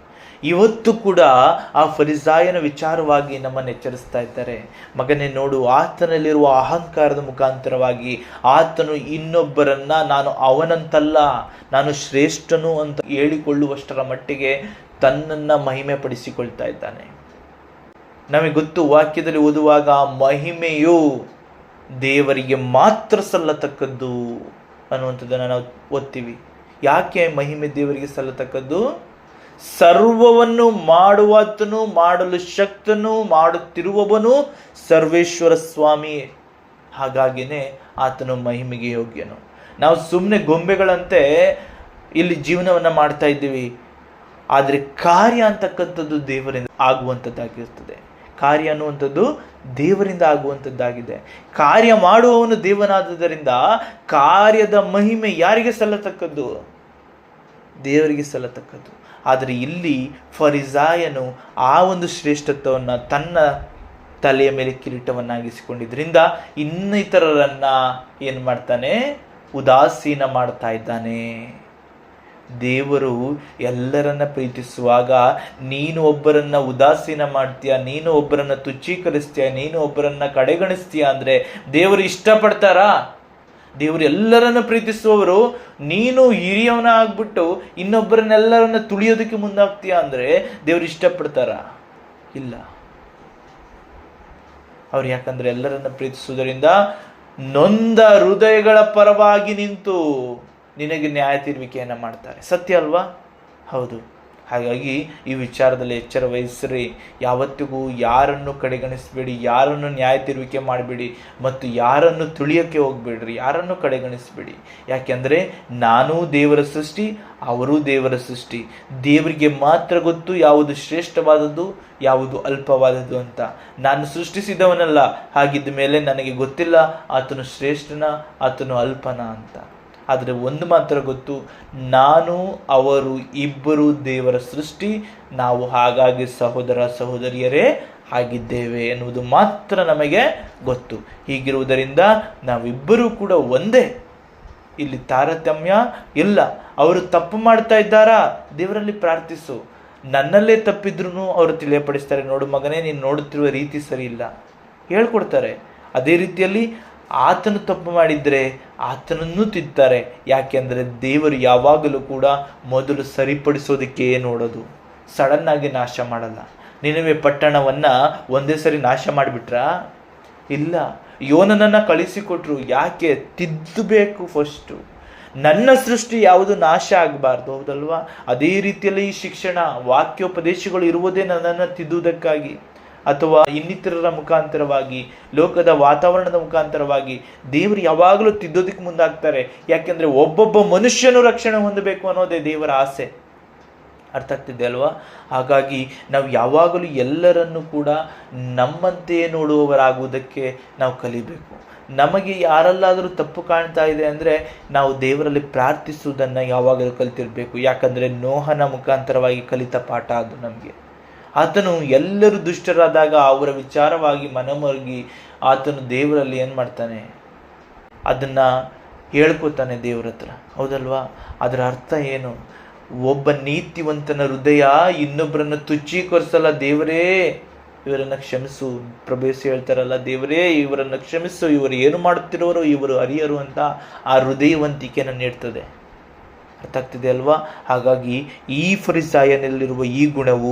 ಇವತ್ತು ಕೂಡ ಆ ಫರಿಸಾಯನ ವಿಚಾರವಾಗಿ ನಮ್ಮನ್ನು ಎಚ್ಚರಿಸ್ತಾ ಇದ್ದಾರೆ. ಮಗನೇ ನೋಡು, ಆತನಲ್ಲಿರುವ ಅಹಂಕಾರದ ಮುಖಾಂತರವಾಗಿ ಆತನು ಇನ್ನೊಬ್ಬರನ್ನ ನಾನು ಅವನಂತಲ್ಲ, ನಾನು ಶ್ರೇಷ್ಠನು ಅಂತ ಹೇಳಿಕೊಳ್ಳುವಷ್ಟರ ಮಟ್ಟಿಗೆ ತನ್ನನ್ನು ಮಹಿಮೆ ಪಡಿಸಿಕೊಳ್ತಾ ಇದ್ದಾನೆ. ನಮಗೆ ಗೊತ್ತು, ವಾಕ್ಯದಲ್ಲಿ ಓದುವಾಗ ಮಹಿಮೆಯು ದೇವರಿಗೆ ಮಾತ್ರ ಸಲ್ಲತಕ್ಕದ್ದು ಅನ್ನುವಂಥದ್ದನ್ನು ನಾವು ಓದ್ತೀವಿ. ಯಾಕೆ ಮಹಿಮೆ ದೇವರಿಗೆ ಸಲ್ಲತಕ್ಕದ್ದು? ಸರ್ವವನ್ನು ಮಾಡುವಾತನು, ಮಾಡಲು ಶಕ್ತನು, ಮಾಡುತ್ತಿರುವವನು ಸರ್ವೇಶ್ವರ ಸ್ವಾಮಿ. ಹಾಗಾಗಿನೇ ಆತನು ಮಹಿಮೆಗೆ ಯೋಗ್ಯನು. ನಾವು ಸುಮ್ಮನೆ ಗೊಂಬೆಗಳಂತೆ ಇಲ್ಲಿ ಜೀವನವನ್ನು ಮಾಡ್ತಾ ಇದ್ದೀವಿ, ಆದರೆ ಕಾರ್ಯ ಅಂತಕ್ಕಂಥದ್ದು ದೇವರಿಂದ ಆಗುವಂಥದ್ದಾಗಿರ್ತದೆ. ಕಾರ್ಯ ಅನ್ನುವಂಥದ್ದು ದೇವರಿಂದ ಆಗುವಂಥದ್ದಾಗಿದೆ. ಕಾರ್ಯ ಮಾಡುವವನು ದೇವನಾದುದರಿಂದ ಕಾರ್ಯದ ಮಹಿಮೆ ಯಾರಿಗೆ ಸಲ್ಲತಕ್ಕದ್ದು? ದೇವರಿಗೆ ಸಲ್ಲತಕ್ಕದ್ದು. ಆದರೆ ಇಲ್ಲಿ ಫರಿಸಾಯನು ಆ ಒಂದು ಶ್ರೇಷ್ಠತ್ವವನ್ನು ತನ್ನ ತಲೆಯ ಮೇಲೆ ಕಿರೀಟವನ್ನಾಗಿಸಿಕೊಂಡಿದ್ದರಿಂದ ಇನ್ನಿತರರನ್ನ ಏನು ಮಾಡ್ತಾನೆ? ಉದಾಸೀನ ಮಾಡ್ತಾ ಇದ್ದಾನೆ. ದೇವರು ಎಲ್ಲರನ್ನ ಪ್ರೀತಿಸುವಾಗ ನೀನು ಒಬ್ಬರನ್ನ ಉದಾಸೀನ ಮಾಡ್ತೀಯ, ನೀನು ಒಬ್ಬರನ್ನ ತುಚ್ಛೀಕರಿಸ್ತೀಯ, ನೀನು ಒಬ್ಬರನ್ನ ಕಡೆಗಣಿಸ್ತೀಯ ಅಂದರೆ ದೇವರು ಇಷ್ಟಪಡ್ತಾರಾ? ದೇವರು ಎಲ್ಲರನ್ನ ಪ್ರೀತಿಸುವವರು ನೀನು ಹಿರಿಯವನ ಆಗ್ಬಿಟ್ಟು ಇನ್ನೊಬ್ಬರನ್ನೆಲ್ಲರನ್ನ ತುಳಿಯೋದಕ್ಕೆ ಮುಂದಾಗ್ತೀಯ ಅಂದರೆ ದೇವರು ಇಷ್ಟಪಡ್ತಾರಾ? ಇಲ್ಲ. ಅವ್ರು ಯಾಕಂದ್ರೆ ಎಲ್ಲರನ್ನ ಪ್ರೀತಿಸುವುದರಿಂದ ನೊಂದ ಹೃದಯಗಳ ಪರವಾಗಿ ನಿಂತು ನಿನಗೆ ನ್ಯಾಯ ತೀರ್ವಿಕೆಯನ್ನು ಮಾಡ್ತಾರೆ. ಸತ್ಯ ಅಲ್ವಾ? ಹೌದು. ಹಾಗಾಗಿ ಈ ವಿಚಾರದಲ್ಲಿ ಎಚ್ಚರ ವಹಿಸ್ರಿ. ಯಾವತ್ತಿಗೂ ಯಾರನ್ನು ಕಡೆಗಣಿಸಬೇಡಿ, ಯಾರನ್ನು ನ್ಯಾಯ ತೀರ್ವಿಕೆ ಮಾಡಬೇಡಿ, ಮತ್ತು ಯಾರನ್ನು ತುಳಿಯೋಕ್ಕೆ ಹೋಗ್ಬೇಡ್ರಿ, ಯಾರನ್ನು ಕಡೆಗಣಿಸಬೇಡಿ. ಯಾಕೆಂದರೆ ನಾನೂ ದೇವರ ಸೃಷ್ಟಿ, ಅವರೂ ದೇವರ ಸೃಷ್ಟಿ. ದೇವರಿಗೆ ಮಾತ್ರ ಗೊತ್ತು ಯಾವುದು ಶ್ರೇಷ್ಠವಾದದ್ದು, ಯಾವುದು ಅಲ್ಪವಾದದ್ದು ಅಂತ. ನಾನು ಸೃಷ್ಟಿಸಿದವನಲ್ಲ, ಹಾಗಿದ್ದ ಮೇಲೆ ನನಗೆ ಗೊತ್ತಿಲ್ಲ ಆತನು ಶ್ರೇಷ್ಠನ ಆತನು ಅಲ್ಪನ ಅಂತ. ಆದರೆ ಒಂದು ಮಾತ್ರ ಗೊತ್ತು, ನಾನು ಅವರು ಇಬ್ಬರು ದೇವರ ಸೃಷ್ಟಿ, ನಾವು ಹಾಗಾಗಿ ಸಹೋದರ ಸಹೋದರಿಯರೇ ಆಗಿದ್ದೇವೆ ಎನ್ನುವುದು ಮಾತ್ರ ನಮಗೆ ಗೊತ್ತು. ಹೀಗಿರುವುದರಿಂದ ನಾವಿಬ್ಬರೂ ಕೂಡ ಒಂದೇ, ಇಲ್ಲಿ ತಾರತಮ್ಯ ಇಲ್ಲ. ಅವರು ತಪ್ಪು ಮಾಡ್ತಾ ಇದ್ದಾರಾ? ದೇವರಲ್ಲಿ ಪ್ರಾರ್ಥಿಸು. ನನ್ನಲ್ಲೇ ತಪ್ಪಿದ್ರೂ ಅವರು ತಿಳಿಯಪಡಿಸ್ತಾರೆ, ನೋಡು ಮಗನೇ, ನೀನು ನೋಡುತ್ತಿರುವ ರೀತಿ ಸರಿ ಇಲ್ಲ, ಹೇಳ್ಕೊಡ್ತಾರೆ. ಅದೇ ರೀತಿಯಲ್ಲಿ ಆತನು ತಪ್ಪು ಮಾಡಿದರೆ ಆತನನ್ನು ತಿದ್ತಾರೆ. ಯಾಕೆಂದರೆ ದೇವರು ಯಾವಾಗಲೂ ಕೂಡ ಮೊದಲು ಸರಿಪಡಿಸೋದಕ್ಕೆ ನೋಡೋದು, ಸಡನ್ನಾಗಿ ನಾಶ ಮಾಡಲ್ಲ. ನಿನವೆ ಪಟ್ಟಣವನ್ನು ಒಂದೇ ಸರಿ ನಾಶ ಮಾಡಿಬಿಟ್ರಾ? ಇಲ್ಲ. ಯೋನನನ್ನು ಕಳಿಸಿಕೊಟ್ರು. ಯಾಕೆ? ತಿದ್ದಬೇಕು ಫಸ್ಟು. ನನ್ನ ಸೃಷ್ಟಿ ಯಾವುದು ನಾಶ ಆಗಬಾರ್ದು, ಹೌದಲ್ವಾ? ಅದೇ ರೀತಿಯಲ್ಲಿ ಈ ಶಿಕ್ಷಣ ವಾಕ್ಯೋಪದೇಶಗಳು ಇರುವುದೇ ನನ್ನನ್ನು ತಿದ್ದುವುದಕ್ಕಾಗಿ, ಅಥವಾ ಇನ್ನಿತರರ ಮುಖಾಂತರವಾಗಿ, ಲೋಕದ ವಾತಾವರಣದ ಮುಖಾಂತರವಾಗಿ ದೇವರು ಯಾವಾಗಲೂ ತಿದ್ದೋದಕ್ಕೆ ಮುಂದಾಗ್ತಾರೆ. ಯಾಕೆಂದರೆ ಒಬ್ಬೊಬ್ಬ ಮನುಷ್ಯನು ರಕ್ಷಣೆ ಹೊಂದಬೇಕು ಅನ್ನೋದೇ ದೇವರ ಆಸೆ. ಅರ್ಥ ಆಗ್ತಿದೆ ಅಲ್ವಾ? ಹಾಗಾಗಿ ನಾವು ಯಾವಾಗಲೂ ಎಲ್ಲರನ್ನೂ ಕೂಡ ನಮ್ಮಂತೆಯೇ ನೋಡುವವರಾಗುವುದಕ್ಕೆ ನಾವು ಕಲಿಬೇಕು. ನಮಗೆ ಯಾರಲ್ಲಾದರೂ ತಪ್ಪು ಕಾಣ್ತಾ ಇದೆ ಅಂದರೆ ನಾವು ದೇವರಲ್ಲಿ ಪ್ರಾರ್ಥಿಸುವುದನ್ನು ಯಾವಾಗಲೂ ಕಲಿತಿರಬೇಕು. ಯಾಕಂದರೆ ನೋಹನ ಮುಖಾಂತರವಾಗಿ ಕಲಿತ ಪಾಠ ಅದು ನಮಗೆ. ಆತನು ಎಲ್ಲರೂ ದುಷ್ಟರಾದಾಗ ಅವರ ವಿಚಾರವಾಗಿ ಮನಮರುಗಿ ಆತನು ದೇವರಲ್ಲಿ ಏನು ಮಾಡ್ತಾನೆ? ಅದನ್ನು ಹೇಳ್ಕೊತಾನೆ ದೇವರ ಹತ್ರ, ಹೌದಲ್ವಾ? ಅದರ ಅರ್ಥ ಏನು? ಒಬ್ಬ ನೀತಿವಂತನ ಹೃದಯ ಇನ್ನೊಬ್ಬರನ್ನು ತುಚ್ಛೀಕರಿಸಲ್ಲ. ದೇವರೇ ಇವರನ್ನು ಕ್ಷಮಿಸು, ಪ್ರಭೇಸಿ ಹೇಳ್ತಾರಲ್ಲ, ದೇವರೇ ಇವರನ್ನು ಕ್ಷಮಿಸು, ಇವರು ಏನು ಮಾಡುತ್ತಿರೋರು, ಇವರು ಅರಿಯರು ಅಂತ ಆ ಹೃದಯವಂತಿಕೆಯನ್ನು ನೀಡ್ತದೆ. ಅರ್ಥ ಆಗ್ತಿದೆ ಅಲ್ವಾ? ಹಾಗಾಗಿ ಈ ಫರಿಸಾಯನಲ್ಲಿರುವ ಈ ಗುಣವು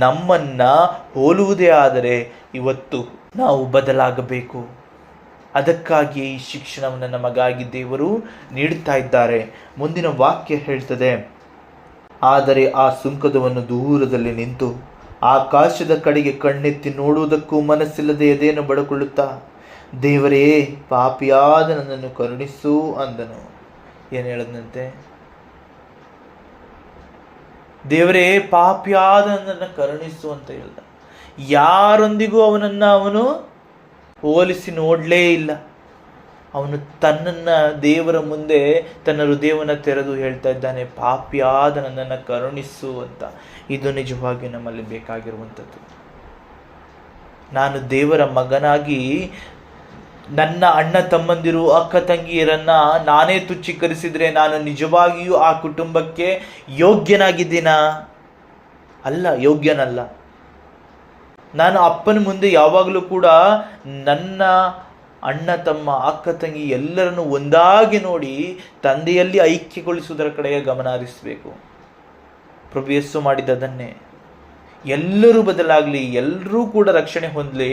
ನಮ್ಮನ್ನು ಹೋಲುವುದೇ ಆದರೆ ಇವತ್ತು ನಾವು ಬದಲಾಗಬೇಕು. ಅದಕ್ಕಾಗಿ ಈ ಶಿಕ್ಷಣವನ್ನು ನಮಗಾಗಿ ದೇವರು ನೀಡುತ್ತಾ ಇದ್ದಾರೆ. ಮುಂದಿನ ವಾಕ್ಯ ಹೇಳ್ತದೆ, ಆದರೆ ಆ ಸುಂಕದವನು ದೂರದಲ್ಲಿ ನಿಂತು ಆಕಾಶದ ಕಡೆಗೆ ಕಣ್ಣೆತ್ತಿ ನೋಡುವುದಕ್ಕೂ ಮನಸ್ಸಿಲ್ಲದೆ ಎದೆಯನ್ನು ಬಡಕೊಳ್ಳುತ್ತಾ, ದೇವರೇ, ಪಾಪಿಯಾದ ನನ್ನನ್ನು ಕರುಣಿಸು ಅಂದನು. ಏನು ಹೇಳದಂತೆ? ದೇವರೇ, ಪಾಪಿಯಾದ ನನ್ನನ್ನು ಕರುಣಿಸು ಅಂತ ಹೇಳ್ದ. ಯಾರೊಂದಿಗೂ ಅವನು ಹೋಲಿಸಿ ನೋಡಲೇ ಇಲ್ಲ. ಅವನು ತನ್ನನ್ನು ದೇವರ ಮುಂದೆ ತನ್ನ ಹೃದಯವನ್ನು ತೆರೆದು ಹೇಳ್ತಾ ಇದ್ದಾನೆ, ಪಾಪಿಯಾದ ನನ್ನನ್ನು ಕರುಣಿಸು ಅಂತ. ಇದು ನಿಜವಾಗಿ ನಮ್ಮಲ್ಲಿ ಬೇಕಾಗಿರುವಂಥದ್ದು. ನಾನು ದೇವರ ಮಗನಾಗಿ ನನ್ನ ಅಣ್ಣ ತಮ್ಮಂದಿರು ಅಕ್ಕ ತಂಗಿಯರನ್ನು ನಾನೇ ತುಚ್ಛೀಕರಿಸಿದರೆ ನಾನು ನಿಜವಾಗಿಯೂ ಆ ಕುಟುಂಬಕ್ಕೆ ಯೋಗ್ಯನಾಗಿದ್ದೀನಾ? ಅಲ್ಲ, ಯೋಗ್ಯನಲ್ಲ. ನಾನು ಅಪ್ಪನ ಮುಂದೆ ಯಾವಾಗಲೂ ಕೂಡ ನನ್ನ ಅಣ್ಣ ತಮ್ಮ ಅಕ್ಕ ತಂಗಿ ಎಲ್ಲರನ್ನು ಒಂದಾಗಿ ನೋಡಿ ತಂದೆಯಲ್ಲಿ ಐಕ್ಯಗೊಳಿಸುವುದರ ಕಡೆಗೆ ಗಮನ ಹರಿಸಬೇಕು. ಪ್ರಭು ಯೇಸು ಮಾಡಿದ್ದನ್ನೇ. ಎಲ್ಲರೂ ಬದಲಾಗಲಿ, ಎಲ್ಲರೂ ಕೂಡ ರಕ್ಷಣೆ ಹೊಂದಲಿ,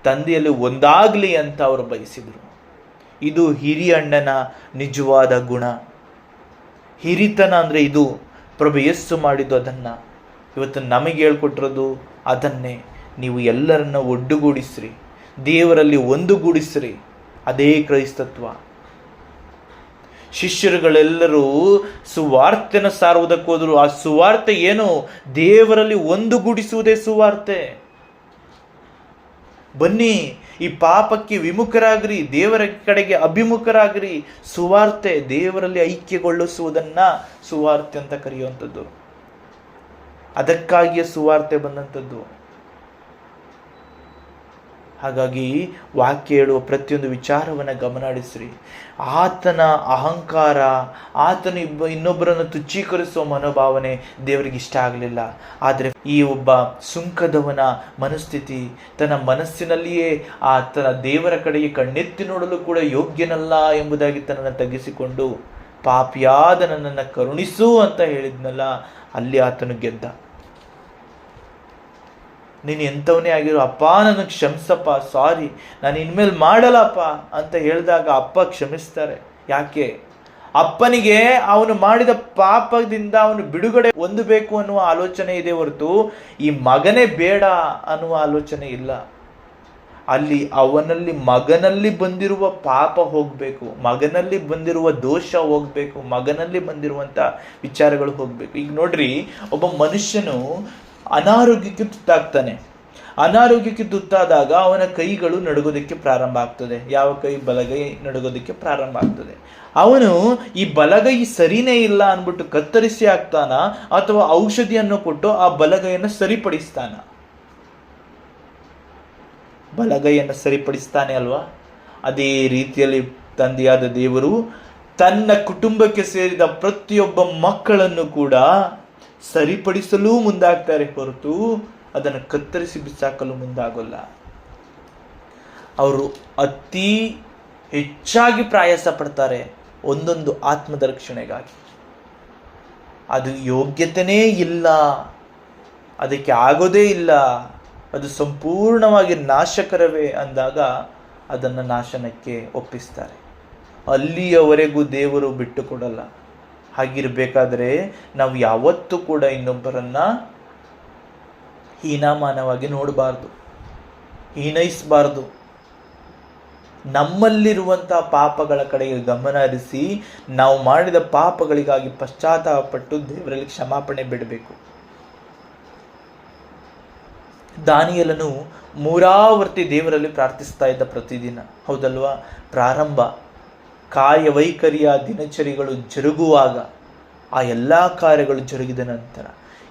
ತಂದೆಯಲ್ಲಿ ಒಂದಾಗಲಿ ಅಂತ ಅವರು ಬಯಸಿದರು. ಇದು ಹಿರಿಯ ಅಣ್ಣನ ನಿಜವಾದ ಗುಣ. ಹಿರಿತನ ಅಂದರೆ ಇದು. ಪ್ರಭು ಯೇಸು ಮಾಡಿದ್ದು ಅದನ್ನು. ಇವತ್ತು ನಮಗೆ ಹೇಳ್ಕೊಟ್ಟಿರೋದು ಅದನ್ನೇ. ನೀವು ಎಲ್ಲರನ್ನ ಒಡ್ಡುಗೂಡಿಸ್ರಿ, ದೇವರಲ್ಲಿ ಒಂದುಗೂಡಿಸ್ರಿ. ಅದೇ ಕ್ರೈಸ್ತತ್ವ. ಶಿಷ್ಯರುಗಳೆಲ್ಲರೂ ಸುವಾರ್ತೆನ ಸಾರುವುದಕ್ಕೋದ್ರು. ಆ ಸುವಾರ್ತೆ ಏನು? ದೇವರಲ್ಲಿ ಒಂದುಗೂಡಿಸುವುದೇ ಸುವಾರ್ತೆ. ಬನ್ನಿ, ಈ ಪಾಪಕ್ಕೆ ವಿಮುಖರಾಗ್ರಿ, ದೇವರ ಕಡೆಗೆ ಅಭಿಮುಖರಾಗ್ರಿ. ಸುವಾರ್ತೆ, ದೇವರಲ್ಲಿ ಐಕ್ಯಗೊಳಿಸುವುದನ್ನ ಸುವಾರ್ತೆ ಅಂತ ಕರೆಯುವಂಥದ್ದು. ಅದಕ್ಕಾಗಿಯೇ ಸುವಾರ್ತೆ ಬಂದಂಥದ್ದು. ಹಾಗಾಗಿ ವಾಕ್ಯ ಹೇಳುವ ಪ್ರತಿಯೊಂದು ವಿಚಾರವನ್ನು ಗಮನಿಸ್ರಿ. ಆತನ ಅಹಂಕಾರ, ಆತನ ಇನ್ನೊಬ್ಬರನ್ನು ತುಚ್ಛೀಕರಿಸುವ ಮನೋಭಾವನೆ ದೇವರಿಗೆ ಇಷ್ಟ ಆಗಲಿಲ್ಲ. ಆದರೆ ಈ ಒಬ್ಬ ಸುಂಕದವನ ಮನಸ್ಥಿತಿ, ತನ್ನ ಮನಸ್ಸಿನಲ್ಲಿಯೇ ಆತನ ದೇವರ ಕಡೆಗೆ ಕಣ್ಣೆತ್ತಿ ನೋಡಲು ಕೂಡ ಯೋಗ್ಯನಲ್ಲ ಎಂಬುದಾಗಿ ತನ್ನನ್ನು ತಗ್ಗಿಸಿಕೊಂಡು ಪಾಪಿಯಾದ ನನ್ನನ್ನು ಕರುಣಿಸು ಅಂತ ಹೇಳಿದ್ನಲ್ಲ, ಅಲ್ಲಿ ಆತನು ಗೆದ್ದ. ನೀನು ಎಂಥವನೇ ಆಗಿರೋ, ಅಪ್ಪ ನನಗೆ ಕ್ಷಮಿಸಪ್ಪ, ಸಾರಿ, ನಾನು ಇನ್ಮೇಲೆ ಮಾಡಲ್ಲಪ್ಪ ಅಂತ ಹೇಳಿದಾಗ ಅಪ್ಪ ಕ್ಷಮಿಸ್ತಾರೆ. ಯಾಕೆ? ಅಪ್ಪನಿಗೆ ಅವನು ಮಾಡಿದ ಪಾಪದಿಂದ ಅವನು ಬಿಡುಗಡೆ ಹೊಂದಬೇಕು ಅನ್ನುವ ಆಲೋಚನೆ ಇದೆ ಹೊರತು ಈ ಮಗನೇ ಬೇಡ ಅನ್ನುವ ಆಲೋಚನೆ ಇಲ್ಲ. ಅಲ್ಲಿ ಅವನಲ್ಲಿ ಮಗನಲ್ಲಿ ಬಂದಿರುವ ಪಾಪ ಹೋಗಬೇಕು, ಮಗನಲ್ಲಿ ಬಂದಿರುವ ದೋಷ ಹೋಗಬೇಕು, ಮಗನಲ್ಲಿ ಬಂದಿರುವಂಥ ವಿಚಾರಗಳು ಹೋಗಬೇಕು. ಈಗ ನೋಡ್ರಿ, ಒಬ್ಬ ಮನುಷ್ಯನು ಅನಾರೋಗ್ಯಕ್ಕೆ ತುತ್ತಾಗ್ತಾನೆ. ಅನಾರೋಗ್ಯಕ್ಕೆ ತುತ್ತಾದಾಗ ಅವನ ಕೈಗಳು ನಡುಗೋದಕ್ಕೆ ಪ್ರಾರಂಭ ಆಗ್ತದೆ. ಯಾವ ಕೈ? ಬಲಗೈ ನಡುಗೋದಕ್ಕೆ ಪ್ರಾರಂಭ ಆಗ್ತದೆ. ಅವನು ಈ ಬಲಗೈ ಸರಿನೇ ಇಲ್ಲ ಅಂದ್ಬಿಟ್ಟು ಕತ್ತರಿಸಿ ಹಾಕ್ತಾನ, ಅಥವಾ ಔಷಧಿಯನ್ನು ಕೊಟ್ಟು ಆ ಬಲಗೈಯನ್ನು ಸರಿಪಡಿಸ್ತಾನ? ಬಲಗೈಯನ್ನು ಸರಿಪಡಿಸ್ತಾನೆ ಅಲ್ವಾ? ಅದೇ ರೀತಿಯಲ್ಲಿ ತಂದೆಯಾದ ದೇವರು ತನ್ನ ಕುಟುಂಬಕ್ಕೆ ಸೇರಿದ ಪ್ರತಿಯೊಬ್ಬ ಮಕ್ಕಳನ್ನು ಕೂಡ ಸರಿಪಡಿಸಲು ಮುಂದಾಗ್ತಾರೆ ಹೊರತು ಅದನ್ನು ಕತ್ತರಿಸಿ ಬಿಸಾಕಲು ಮುಂದಾಗಲ್ಲ. ಅವರು ಅತಿ ಹೆಚ್ಚಾಗಿ ಪ್ರಯಾಸ ಪಡ್ತಾರೆ ಒಂದೊಂದು ಆತ್ಮದ ರಕ್ಷಣೆಗಾಗಿ. ಅದು ಯೋಗ್ಯತೆಯೇ ಇಲ್ಲ, ಅದಕ್ಕೆ ಆಗೋದೇ ಇಲ್ಲ, ಅದು ಸಂಪೂರ್ಣವಾಗಿ ನಾಶಕರವೇ ಅಂದಾಗ ಅದನ್ನು ನಾಶನಕ್ಕೆ ಒಪ್ಪಿಸ್ತಾರೆ. ಅಲ್ಲಿಯವರೆಗೂ ದೇವರು ಬಿಟ್ಟು ಕೊಡಲ್ಲ. ಹಾಗಿರಬೇಕಾದ್ರೆ ನಾವು ಯಾವತ್ತೂ ಕೂಡ ಇನ್ನೊಬ್ಬರನ್ನ ಹೀನಾಮಾನವಾಗಿ ನೋಡಬಾರ್ದು, ಹೀನೈಸಬಾರ್ದು. ನಮ್ಮಲ್ಲಿರುವಂಥ ಪಾಪಗಳ ಕಡೆಗೆ ಗಮನ ಹರಿಸಿ ನಾವು ಮಾಡಿದ ಪಾಪಗಳಿಗಾಗಿ ಪಶ್ಚಾತ್ತಾಪಪಟ್ಟು ದೇವರಲ್ಲಿ ಕ್ಷಮಾಪಣೆ ಬಿಡಬೇಕು. ದಾನಿಯೇಲನು ಮೂರಾವರ್ತಿ ದೇವರಲ್ಲಿ ಪ್ರಾರ್ಥಿಸ್ತಾ ಇದ್ದ ಪ್ರತಿದಿನ, ಹೌದಲ್ವಾ? ಪ್ರಾರಂಭ ಕಾರ್ಯವೈಖರಿಯ ದಿನಚರಿಗಳು ಜರುಗುವಾಗ, ಆ ಎಲ್ಲ ಕಾರ್ಯಗಳು ಜರುಗಿದ ನಂತರ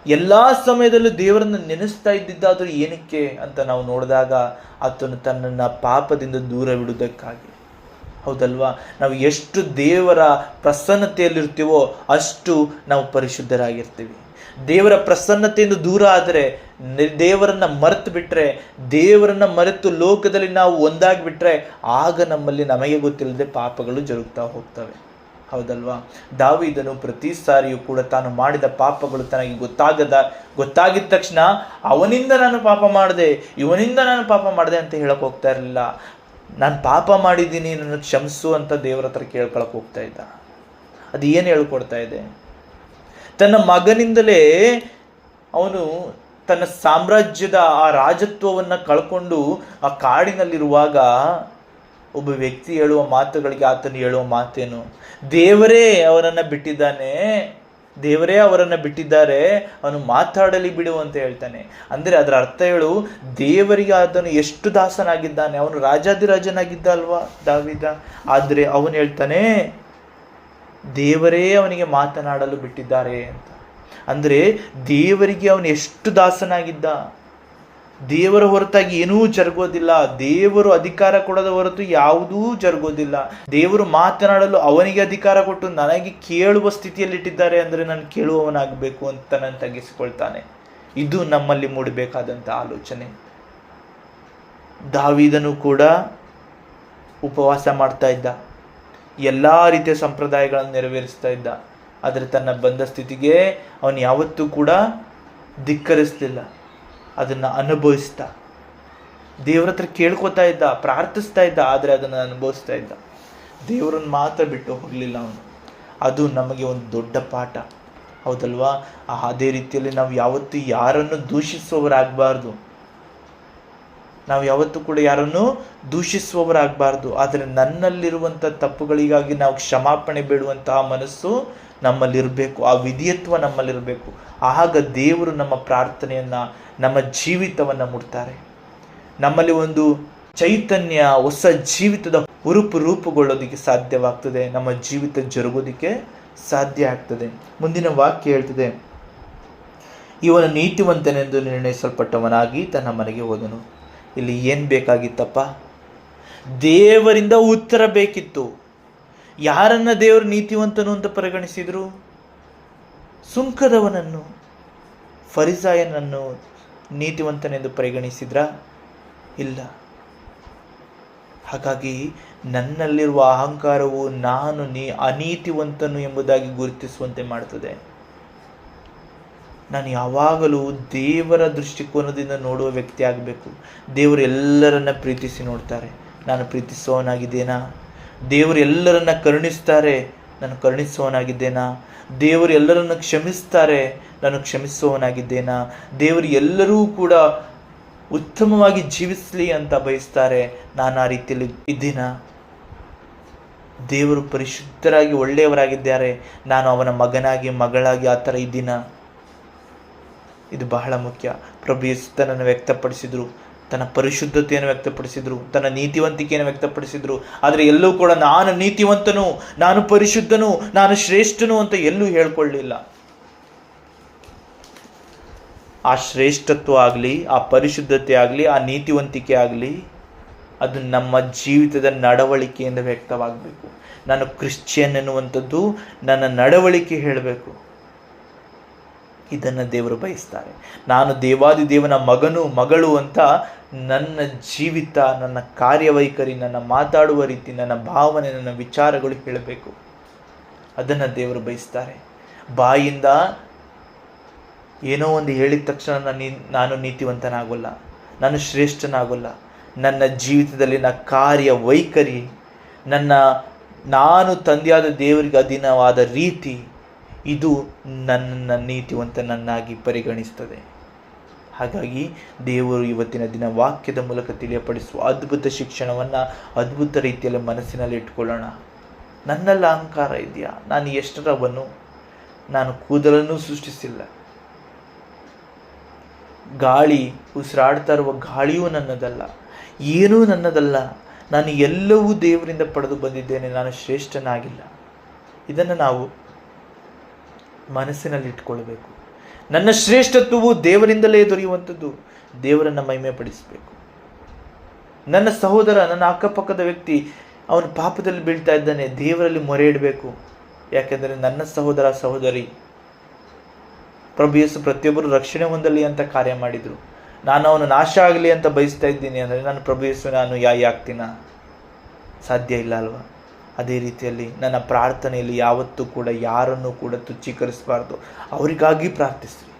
ಎಲ್ಲ ಸಮಯದಲ್ಲೂ ದೇವರನ್ನು ನೆನೆಸ್ತಾ ಇದ್ದಿದ್ದಾದರೂ ಏನಕ್ಕೆ ಅಂತ ನಾವು ನೋಡಿದಾಗ ಆತನು ತನ್ನನ್ನು ಪಾಪದಿಂದ ದೂರವಿಡುವುದಕ್ಕಾಗಿ. ಹೌದಲ್ವಾ? ನಾವು ಎಷ್ಟು ದೇವರ ಪ್ರಸನ್ನತೆಯಲ್ಲಿರ್ತೀವೋ ಅಷ್ಟು ನಾವು ಪರಿಶುದ್ಧರಾಗಿರ್ತೀವಿ. ದೇವರ ಪ್ರಸನ್ನತೆಯಿಂದ ದೂರ ಆದರೆ, ದೇವರನ್ನ ಮರೆತು ಬಿಟ್ರೆ, ದೇವರನ್ನ ಮರೆತು ಲೋಕದಲ್ಲಿ ನಾವು ಒಂದಾಗಿಬಿಟ್ರೆ, ಆಗ ನಮ್ಮಲ್ಲಿ ನಮಗೆ ಗೊತ್ತಿಲ್ಲದೆ ಪಾಪಗಳು ಜರುಗ್ತಾ ಹೋಗ್ತವೆ. ಹೌದಲ್ವಾ? ದಾವೀದನು ಪ್ರತಿ ಸಾರಿಯೂ ಕೂಡ ತಾನು ಮಾಡಿದ ಪಾಪಗಳು ತನಗೆ ಗೊತ್ತಾಗಿದ್ದ ತಕ್ಷಣ ಅವನಿಂದ ನಾನು ಪಾಪ ಮಾಡಿದೆ, ಇವನಿಂದ ನಾನು ಪಾಪ ಮಾಡಿದೆ ಅಂತ ಹೇಳಕ್ ಹೋಗ್ತಾ ಇರಲಿಲ್ಲ. ನಾನು ಪಾಪ ಮಾಡಿದ್ದೀನಿ, ನನ್ನ ಕ್ಷಮಿಸು ಅಂತ ದೇವರ ಹತ್ರ ಕೇಳ್ಕೊಳಕ್ ಹೋಗ್ತಾ ಇದ್ದ. ಅದು ಏನು ಹೇಳ್ಕೊಡ್ತಾ ಇದೆ? ತನ್ನ ಮಗನಿಂದಲೇ ಅವನು ತನ್ನ ಸಾಮ್ರಾಜ್ಯದ ಆ ರಾಜತ್ವವನ್ನು ಕಳ್ಕೊಂಡು ಆ ಕಾಡಿನಲ್ಲಿರುವಾಗ ಒಬ್ಬ ವ್ಯಕ್ತಿ ಹೇಳುವ ಮಾತುಗಳಿಗೆ ಆತನು ಹೇಳುವ ಮಾತೇನು? ದೇವರೇ ಅವರನ್ನು ಬಿಟ್ಟಿದ್ದಾನೆ, ದೇವರೇ ಅವರನ್ನು ಬಿಟ್ಟಿದ್ದಾರೆ, ಅವನು ಮಾತಾಡಲಿ ಬಿಡು ಅಂತ ಹೇಳ್ತಾನೆ. ಅಂದರೆ ಅದರ ಅರ್ಥ ಹೇಳು, ದೇವರಿಗೆ ಆತನು ಎಷ್ಟು ದಾಸನಾಗಿದ್ದಾನೆ. ಅವನು ರಾಜಾದಿರಾಜನಾಗಿದ್ದ ಅಲ್ವಾ ದಾವೀದ? ಆದರೆ ಅವನು ಹೇಳ್ತಾನೆ ದೇವರೇ ಅವನಿಗೆ ಮಾತನಾಡಲು ಬಿಟ್ಟಿದ್ದಾರೆ ಅಂತ. ಅಂದರೆ ದೇವರಿಗೆ ಅವನು ಎಷ್ಟು ದಾಸನಾಗಿದ್ದ. ದೇವರ ಹೊರತಾಗಿ ಏನೂ ಜರುಗೋದಿಲ್ಲ. ದೇವರು ಅಧಿಕಾರ ಕೊಡದ ಹೊರತು ಯಾವುದೂ ಜರುಗೋದಿಲ್ಲ. ದೇವರು ಮಾತನಾಡಲು ಅವನಿಗೆ ಅಧಿಕಾರ ಕೊಟ್ಟು ನನಗೆ ಕೇಳುವ ಸ್ಥಿತಿಯಲ್ಲಿಟ್ಟಿದ್ದಾರೆ. ಅಂದರೆ ನಾನು ಕೇಳುವವನಾಗಬೇಕು ಅಂತ ನಾನು ತಗ್ಗಿಸಿಕೊಳ್ತಾನೆ. ಇದು ನಮ್ಮಲ್ಲಿ ಮೂಡಬೇಕಾದಂಥ ಆಲೋಚನೆ. ದಾವೀದನು ಕೂಡ ಉಪವಾಸ ಮಾಡ್ತಾ ಇದ್ದ, ಎಲ್ಲ ರೀತಿಯ ಸಂಪ್ರದಾಯಗಳನ್ನು ನೆರವೇರಿಸ್ತಾ ಇದ್ದ. ಆದರೆ ತನ್ನ ಬಂದ ಸ್ಥಿತಿಗೆ ಅವನು ಯಾವತ್ತೂ ಕೂಡ ಧಿಕ್ಕರಿಸಲಿಲ್ಲ. ಅದನ್ನು ಅನುಭವಿಸ್ತಾ ದೇವರ ಹತ್ರ ಕೇಳ್ಕೊತಾ ಇದ್ದ, ಪ್ರಾರ್ಥಿಸ್ತಾ ಇದ್ದ, ಆದರೆ ಅದನ್ನು ಅನುಭವಿಸ್ತಾ ಇದ್ದ. ದೇವರನ್ನು ಮಾತ್ರ ಬಿಟ್ಟು ಹೋಗಲಿಲ್ಲ ಅವನು. ಅದು ನಮಗೆ ಒಂದು ದೊಡ್ಡ ಪಾಠ, ಹೌದಲ್ವಾ? ಅದೇ ರೀತಿಯಲ್ಲಿ ನಾವು ಯಾವತ್ತೂ ಯಾರನ್ನು ದೂಷಿಸುವವರಾಗಬಾರ್ದು. ನಾವು ಯಾವತ್ತೂ ಕೂಡ ಯಾರನ್ನು ದೂಷಿಸುವವರಾಗಬಾರ್ದು. ಆದರೆ ನನ್ನಲ್ಲಿರುವಂಥ ತಪ್ಪುಗಳಿಗಾಗಿ ನಾವು ಕ್ಷಮಾಪಣೆ ಬೇಡುವಂತಹ ಮನಸ್ಸು ನಮ್ಮಲ್ಲಿರಬೇಕು, ಆ ವಿಧಿಯತ್ವ ನಮ್ಮಲ್ಲಿರಬೇಕು. ಆಗ ದೇವರು ನಮ್ಮ ಪ್ರಾರ್ಥನೆಯನ್ನು, ನಮ್ಮ ಜೀವಿತವನ್ನು ಮುಟ್ತಾರೆ. ನಮ್ಮಲ್ಲಿ ಒಂದು ಚೈತನ್ಯ, ಹೊಸ ಜೀವಿತದ ರೂಪುಗೊಳ್ಳೋದಕ್ಕೆ ಸಾಧ್ಯವಾಗ್ತದೆ. ನಮ್ಮ ಜೀವಿತ ಜರುಗೋದಕ್ಕೆ ಸಾಧ್ಯ ಆಗ್ತದೆ. ಮುಂದಿನ ವಾಕ್ಯ ಹೇಳ್ತದೆ, ಇವನು ನೀತಿವಂತನೆಂದು ನಿರ್ಣಯಿಸಲ್ಪಟ್ಟವನಾಗಿ ತನ್ನ ಮನೆಗೆ ಹೋದನು. ಇಲ್ಲಿ ಏನು ಬೇಕಾಗಿತ್ತಪ್ಪ? ದೇವರಿಂದ ಉತ್ತರ ಬೇಕಿತ್ತು. ಯಾರನ್ನ ದೇವರು ನೀತಿವಂತನು ಅಂತ ಪರಿಗಣಿಸಿದ್ರು? ಸುಂಕದವನನ್ನು, ಫರಿಸಾಯನನ್ನು ನೀತಿವಂತನೆಂದು ಪರಿಗಣಿಸಿದ್ರ? ಇಲ್ಲ. ಹಾಗಾಗಿ ನನ್ನಲ್ಲಿರುವ ಅಹಂಕಾರವು ನಾನು ಅನೀತಿವಂತನು ಎಂಬುದಾಗಿ ಗುರುತಿಸುವಂತೆ ಮಾಡ್ತದೆ. ನಾನು ಯಾವಾಗಲೂ ದೇವರ ದೃಷ್ಟಿಕೋನದಿಂದ ನೋಡುವ ವ್ಯಕ್ತಿ ಆಗಬೇಕು. ದೇವರು ಎಲ್ಲರನ್ನ ಪ್ರೀತಿಸಿ ನೋಡ್ತಾರೆ, ನಾನು ಪ್ರೀತಿಸುವವನಾಗಿದ್ದೇನಾ? ದೇವರು ಎಲ್ಲರನ್ನ ಕರುಣಿಸ್ತಾರೆ, ನಾನು ಕರುಣಿಸುವವನಾಗಿದ್ದೇನಾ? ದೇವರು ಎಲ್ಲರನ್ನು ಕ್ಷಮಿಸ್ತಾರೆ, ನಾನು ಕ್ಷಮಿಸುವವನಾಗಿದ್ದೇನಾ? ದೇವರು ಎಲ್ಲರೂ ಕೂಡ ಉತ್ತಮವಾಗಿ ಜೀವಿಸಲಿ ಅಂತ ಬಯಸ್ತಾರೆ, ನಾನು ಆ ರೀತಿಯಲ್ಲಿ ಇದ್ದೀನಾ? ದೇವರು ಪರಿಶುದ್ಧರಾಗಿ ಒಳ್ಳೆಯವರಾಗಿದ್ದಾರೆ, ನಾನು ಅವನ ಮಗನಾಗಿ ಮಗಳಾಗಿ ಆ ಥರ ಇದ್ದೀನಾ? ಇದು ಬಹಳ ಮುಖ್ಯ. ಪ್ರಭು ಯೇಸು ತನ್ನನ್ನು ವ್ಯಕ್ತಪಡಿಸಿದರು, ತನ್ನ ಪರಿಶುದ್ಧತೆಯನ್ನು ವ್ಯಕ್ತಪಡಿಸಿದರು, ತನ್ನ ನೀತಿವಂತಿಕೆಯನ್ನು ವ್ಯಕ್ತಪಡಿಸಿದರು. ಆದರೆ ಎಲ್ಲೂ ಕೂಡ ನಾನು ನೀತಿವಂತನು, ನಾನು ಪರಿಶುದ್ಧನು, ನಾನು ಶ್ರೇಷ್ಠನು ಅಂತ ಎಲ್ಲೂ ಹೇಳ್ಕೊಳ್ಳಿಲ್ಲ. ಆ ಶ್ರೇಷ್ಠತ್ವ ಆಗಲಿ, ಆ ಪರಿಶುದ್ಧತೆ ಆಗಲಿ, ಆ ನೀತಿವಂತಿಕೆ ಆಗಲಿ, ಅದು ನಮ್ಮ ಜೀವಿತದ ನಡವಳಿಕೆಯಿಂದ ವ್ಯಕ್ತವಾಗಬೇಕು. ನಾನು ಕ್ರಿಶ್ಚಿಯನ್ ಎನ್ನುವಂಥದ್ದು ನನ್ನ ನಡವಳಿಕೆ ಹೇಳಬೇಕು. ಇದನ್ನು ದೇವರು ಬಯಸ್ತಾರೆ. ನಾನು ದೇವಾದಿ ದೇವನ ಮಗನು, ಮಗಳು ಅಂತ ನನ್ನ ಜೀವಿತ, ನನ್ನ ಕಾರ್ಯವೈಖರಿ, ನನ್ನ ಮಾತಾಡುವ ರೀತಿ, ನನ್ನ ಭಾವನೆ, ನನ್ನ ವಿಚಾರಗಳು ಹೇಳಬೇಕು. ಅದನ್ನು ದೇವರು ಬಯಸ್ತಾರೆ. ಬಾಯಿಂದ ಏನೋ ಒಂದು ಹೇಳಿದ ತಕ್ಷಣ ನಾನು ನೀತಿವಂತನಾಗೋಲ್ಲ, ನಾನು ಶ್ರೇಷ್ಠನಾಗೋಲ್ಲ. ನನ್ನ ಜೀವಿತದಲ್ಲಿನ ಕಾರ್ಯವೈಖರಿ, ನಾನು ತಂದೆಯಾದ ದೇವರಿಗೆ ಅಧೀನವಾದ ರೀತಿ, ಇದು ನನ್ನನ್ನು ನೀತಿವಂತನನ್ನಾಗಿ ಪರಿಗಣಿಸ್ತದೆ. ಹಾಗಾಗಿ ದೇವರು ಇವತ್ತಿನ ದಿನ ವಾಕ್ಯದ ಮೂಲಕ ತಿಳಿಯಪಡಿಸುವ ಅದ್ಭುತ ಶಿಕ್ಷಣವನ್ನು ಅದ್ಭುತ ರೀತಿಯಲ್ಲಿ ಮನಸ್ಸಿನಲ್ಲಿ ಇಟ್ಕೊಳ್ಳೋಣ. ನನ್ನಲ್ಲಿ ಅಹಂಕಾರ ಇದೆಯಾ? ನಾನು ಎಷ್ಟರವನು? ನಾನು ಕೂದಲನ್ನು ಸೃಷ್ಟಿಸಿಲ್ಲ. ಗಾಳಿ, ಉಸಿರಾಡ್ತಾ ಇರುವ ಗಾಳಿಯೂ ನನ್ನದಲ್ಲ, ಏನೂ ನನ್ನದಲ್ಲ. ನಾನು ಎಲ್ಲವೂ ದೇವರಿಂದ ಪಡೆದು ಬಂದಿದ್ದೇನೆ, ನಾನು ಶ್ರೇಷ್ಠನಾಗಿಲ್ಲ. ಇದನ್ನು ನಾವು ಮನಸ್ಸಿನಲ್ಲಿ ಇಟ್ಕೊಳ್ಬೇಕು. ನನ್ನ ಶ್ರೇಷ್ಠತ್ವವು ದೇವರಿಂದಲೇ ದೊರೆಯುವಂಥದ್ದು. ದೇವರನ್ನು ಮಹಿಮೆ ಪಡಿಸಬೇಕು. ನನ್ನ ಸಹೋದರ, ನನ್ನ ಅಕ್ಕಪಕ್ಕದ ವ್ಯಕ್ತಿ, ಅವನು ಪಾಪದಲ್ಲಿ ಬೀಳ್ತಾ ಇದ್ದಾನೆ, ದೇವರಲ್ಲಿ ಮೊರೆ ಇಡಬೇಕು. ಯಾಕೆಂದರೆ ನನ್ನ ಸಹೋದರ ಸಹೋದರಿ, ಪ್ರಭು ಯೇಸು ಪ್ರತಿಯೊಬ್ಬರು ರಕ್ಷಣೆ ಹೊಂದಲಿ ಅಂತ ಕಾರ್ಯ ಮಾಡಿದರು. ನಾನು ಅವನು ನಾಶ ಆಗಲಿ ಅಂತ ಬಯಸ್ತಾ ಇದ್ದೀನಿ ಅಂದರೆ ನಾನು ಪ್ರಭು ಯೇಸು ನಾನು ಆಗ್ತೀನ? ಸಾಧ್ಯ ಇಲ್ಲ ಅಲ್ವಾ? ಅದೇ ರೀತಿಯಲ್ಲಿ ನನ್ನ ಪ್ರಾರ್ಥನೆಯಲ್ಲಿ ಯಾವತ್ತೂ ಕೂಡ ಯಾರನ್ನೂ ಕೂಡ ತುಚ್ಛೀಕರಿಸಬಾರ್ದು. ಅವರಿಗಾಗಿ ಪ್ರಾರ್ಥಿಸ್ರಿ,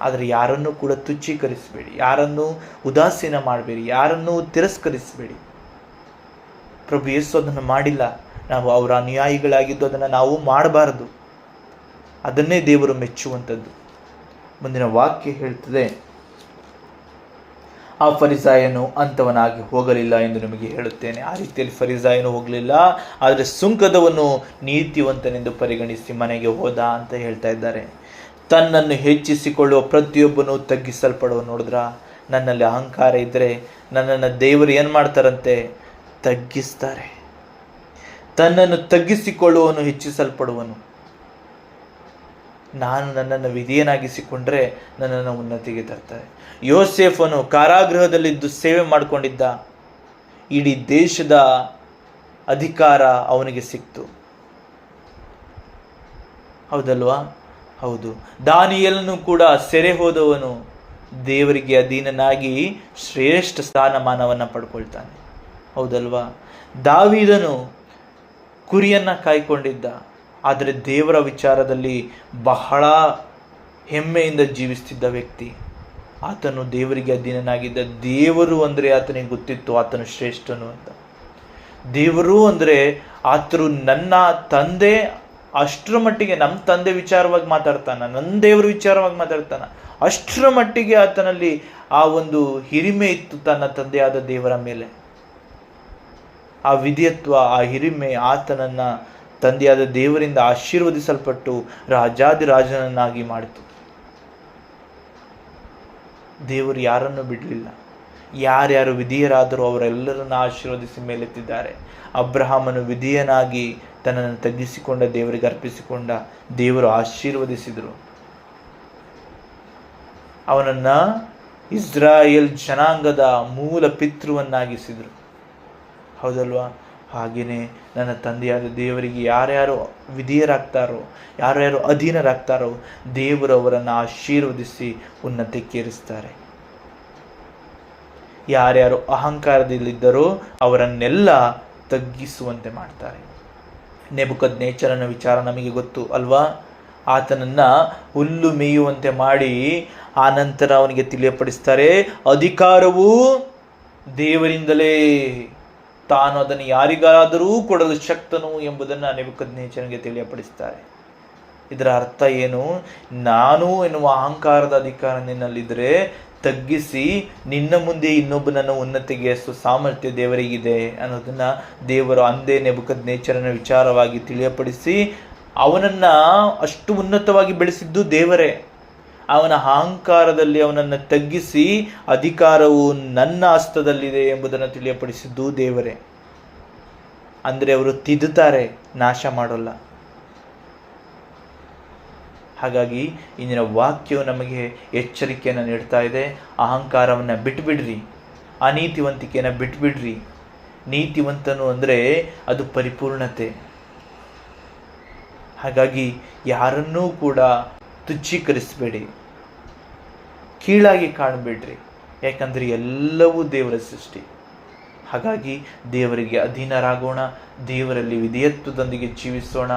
ಆದರೆ ಯಾರನ್ನೂ ಕೂಡ ತುಚ್ಛೀಕರಿಸಬೇಡಿ, ಯಾರನ್ನೂ ಉದಾಸೀನ ಮಾಡಬೇಡಿ, ಯಾರನ್ನೂ ತಿರಸ್ಕರಿಸಬೇಡಿ. ಪ್ರಭು ಯೇಸು ಅದನ್ನು ಮಾಡಿಲ್ಲ. ನಾವು ಅವರ ಅನುಯಾಯಿಗಳಾಗಿದ್ದು ಅದನ್ನು ನಾವು ಮಾಡಬಾರದು. ಅದನ್ನೇ ದೇವರು ಮೆಚ್ಚುವಂಥದ್ದು. ಮುಂದಿನ ವಾಕ್ಯ ಹೇಳ್ತದೆ, ಆ ಫರಿಸಾಯನು ಅಂಥವನಾಗಿ ಹೋಗಲಿಲ್ಲ ಎಂದು ನಿಮಗೆ ಹೇಳುತ್ತೇನೆ. ಆ ರೀತಿಯಲ್ಲಿ ಫರಿಸಾಯನು ಹೋಗಲಿಲ್ಲ, ಆದರೆ ಸುಂಕದವನು ನೀತಿವಂತನೆಂದು ಪರಿಗಣಿಸಿ ಮನೆಗೆ ಹೋದ ಅಂತ ಹೇಳ್ತಾ ಇದ್ದಾರೆ. ತನ್ನನ್ನು ಹೆಚ್ಚಿಸಿಕೊಳ್ಳುವ ಪ್ರತಿಯೊಬ್ಬನು ತಗ್ಗಿಸಲ್ಪಡುವ. ನೋಡಿದ್ರ, ನನ್ನಲ್ಲಿ ಅಹಂಕಾರ ಇದ್ದರೆ ನನ್ನನ್ನು ದೇವರು ಏನು ಮಾಡ್ತಾರಂತೆ? ತಗ್ಗಿಸ್ತಾರೆ. ತನ್ನನ್ನು ತಗ್ಗಿಸಿಕೊಳ್ಳುವವನು ಹೆಚ್ಚಿಸಲ್ಪಡುವನು. ನಾನು ನನ್ನನ್ನು ವಿಧೇಯನಾಗಿಸಿಕೊಂಡ್ರೆ ನನ್ನನ್ನು ಉನ್ನತಿಗೆ ತರ್ತಾರೆ. ಯೋಸೇಫನು ಕಾರಾಗೃಹದಲ್ಲಿದ್ದು ಸೇವೆ ಮಾಡಿಕೊಂಡಿದ್ದ. ಇಡೀ ದೇಶದ ಅಧಿಕಾರ ಅವನಿಗೆ ಸಿಕ್ತು, ಹೌದಲ್ವಾ? ಹೌದು, ದಾನಿಯೇಲನು ಕೂಡ ಸೆರೆ ಹೋದವನು ದೇವರಿಗೆ ಅಧೀನನಾಗಿ ಶ್ರೇಷ್ಠ ಸ್ಥಾನಮಾನವನ್ನು ಪಡ್ಕೊಳ್ತಾನೆ. ಹೌದಲ್ವಾ? ದಾವೀದನು ಕುರಿಯನ್ನು ಕಾಯ್ಕೊಂಡಿದ್ದ, ಆದರೆ ದೇವರ ವಿಚಾರದಲ್ಲಿ ಬಹಳ ಹೆಮ್ಮೆಯಿಂದ ಜೀವಿಸ್ತಿದ್ದ ವ್ಯಕ್ತಿ. ಆತನು ದೇವರಿಗೆ ಅಧೀನನಾಗಿದ್ದ. ದೇವರು ಅಂದರೆ ಆತನಿಗೆ ಗೊತ್ತಿತ್ತು ಆತನು ಶ್ರೇಷ್ಠನು ಅಂತ. ದೇವರು ಅಂದರೆ ಆತನು ನನ್ನ ತಂದೆ, ಅಷ್ಟರ ಮಟ್ಟಿಗೆ ನಮ್ಮ ತಂದೆ ವಿಚಾರವಾಗಿ ಮಾತಾಡ್ತಾನೆ, ನನ್ನ ದೇವರ ವಿಚಾರವಾಗಿ ಮಾತಾಡ್ತಾನೆ. ಅಷ್ಟರ ಮಟ್ಟಿಗೆ ಆತನಲ್ಲಿ ಆ ಒಂದು ಹಿರಿಮೆ ಇತ್ತು ತನ್ನ ತಂದೆಯಾದ ದೇವರ ಮೇಲೆ. ಆ ವಿಧೇಯತ್ವ, ಆ ಹಿರಿಮೆ ಆತನನ್ನ ತಂದೆಯಾದ ದೇವರಿಂದ ಆಶೀರ್ವದಿಸಲ್ಪಟ್ಟು ರಾಜಾದಿರಾಜನನ್ನಾಗಿ ಮಾಡಿತು. ದೇವರು ಯಾರನ್ನು ಬಿಡಲಿಲ್ಲ. ಯಾರ್ಯಾರು ವಿಧೇಯರಾದರೂ ಅವರೆಲ್ಲರನ್ನ ಆಶೀರ್ವದಿಸಿ ಮೇಲೆತ್ತಿದ್ದಾರೆ. ಅಬ್ರಹಾಮನು ವಿಧೇಯನಾಗಿ ತನ್ನನ್ನು ತಗ್ಗಿಸಿಕೊಂಡ, ದೇವರಿಗೆ ಅರ್ಪಿಸಿಕೊಂಡ, ದೇವರು ಆಶೀರ್ವದಿಸಿದರು. ಅವನನ್ನ ಇಸ್ರಾಯೇಲ್ ಜನಾಂಗದ ಮೂಲ ಪಿತೃವನ್ನಾಗಿಸಿದರು. ಹೌದಲ್ವಾ? ಹಾಗೆಯೇ ನನ್ನ ತಂದೆಯಾದ ದೇವರಿಗೆ ಯಾರ್ಯಾರು ವಿಧೇಯರಾಗ್ತಾರೋ, ಯಾರ್ಯಾರು ಅಧೀನರಾಗ್ತಾರೋ, ದೇವರು ಅವರನ್ನು ಆಶೀರ್ವದಿಸಿ ಉನ್ನತಕ್ಕೇರಿಸ್ತಾರೆ. ಯಾರ್ಯಾರು ಅಹಂಕಾರದಲ್ಲಿದ್ದರೋ ಅವರನ್ನೆಲ್ಲ ತಗ್ಗಿಸುವಂತೆ ಮಾಡ್ತಾರೆ. ನೆಬೂಕದ್ನೆಚ್ಚರನ ವಿಚಾರ ನಮಗೆ ಗೊತ್ತು ಅಲ್ವಾ? ಆತನನ್ನ ಹುಲ್ಲು ಮೇಯುವಂತೆ ಮಾಡಿ ಆನಂತರ ಅವನಿಗೆ ತಿಳಿಯಪಡಿಸ್ತಾರೆ, ಅಧಿಕಾರವು ದೇವರಿಂದಲೇ, ತಾನು ಅದನ್ನು ಯಾರಿಗಾದರೂ ಕೊಡಲು ಶಕ್ತನು ಎಂಬುದನ್ನು ನೆಬೂಕದ್ನೆಚ್ಚರನಿಗೆ ತಿಳಿಯಪಡಿಸ್ತಾರೆ. ಇದರ ಅರ್ಥ ಏನು? ನಾನು ಎನ್ನುವ ಅಹಂಕಾರದ ಅಧಿಕಾರ ನಿನ್ನಲ್ಲಿದ್ದರೆ ತಗ್ಗಿಸಿ ನಿನ್ನ ಮುಂದೆ ಇನ್ನೊಬ್ಬನನ್ನು ಉನ್ನತಿಗೆಸು ಸಾಮರ್ಥ್ಯ ದೇವರಿಗಿದೆ ಅನ್ನೋದನ್ನ ದೇವರು ಅಂದೇ ನೆಬೂಕದ್ನೆಚ್ಚರನ ವಿಚಾರವಾಗಿ ತಿಳಿಯಪಡಿಸಿ ಅವನನ್ನ ಅಷ್ಟು ಉನ್ನತವಾಗಿ ಬೆಳೆಸಿದ್ದು ದೇವರೇ. ಅವನ ಅಹಂಕಾರದಲ್ಲಿ ಅವನನ್ನು ತಗ್ಗಿಸಿ ಅಧಿಕಾರವು ನನ್ನ ಹಸ್ತದಲ್ಲಿದೆ ಎಂಬುದನ್ನು ತಿಳಿಯಪಡಿಸಿದ್ದು ದೇವರೇ. ಅಂದರೆ ಅವರು ತಿದ್ದುತ್ತಾರೆ, ನಾಶ ಮಾಡೋಲ್ಲ. ಹಾಗಾಗಿ ಇಂದಿನ ವಾಕ್ಯವು ನಮಗೆ ಎಚ್ಚರಿಕೆಯನ್ನು ನೀಡ್ತಾ ಇದೆ. ಅಹಂಕಾರವನ್ನು ಬಿಟ್ಬಿಡ್ರಿ, ಅನೀತಿವಂತಿಕೆಯನ್ನು ಬಿಟ್ಬಿಡ್ರಿ. ನೀತಿವಂತನು ಅಂದರೆ ಅದು ಪರಿಪೂರ್ಣತೆ. ಹಾಗಾಗಿ ಯಾರನ್ನೂ ಕೂಡ ತುಚ್ಛೀಕರಿಸಬೇಡಿ, ಕೀಳಾಗಿ ಕಾಣಬೇಡ್ರಿ. ಯಾಕಂದರೆ ಎಲ್ಲವೂ ದೇವರ ಸೃಷ್ಟಿ. ಹಾಗಾಗಿ ದೇವರಿಗೆ ಅಧೀನರಾಗೋಣ, ದೇವರಲ್ಲಿ ವಿಧೇಯತ್ವದೊಂದಿಗೆ ಜೀವಿಸೋಣ.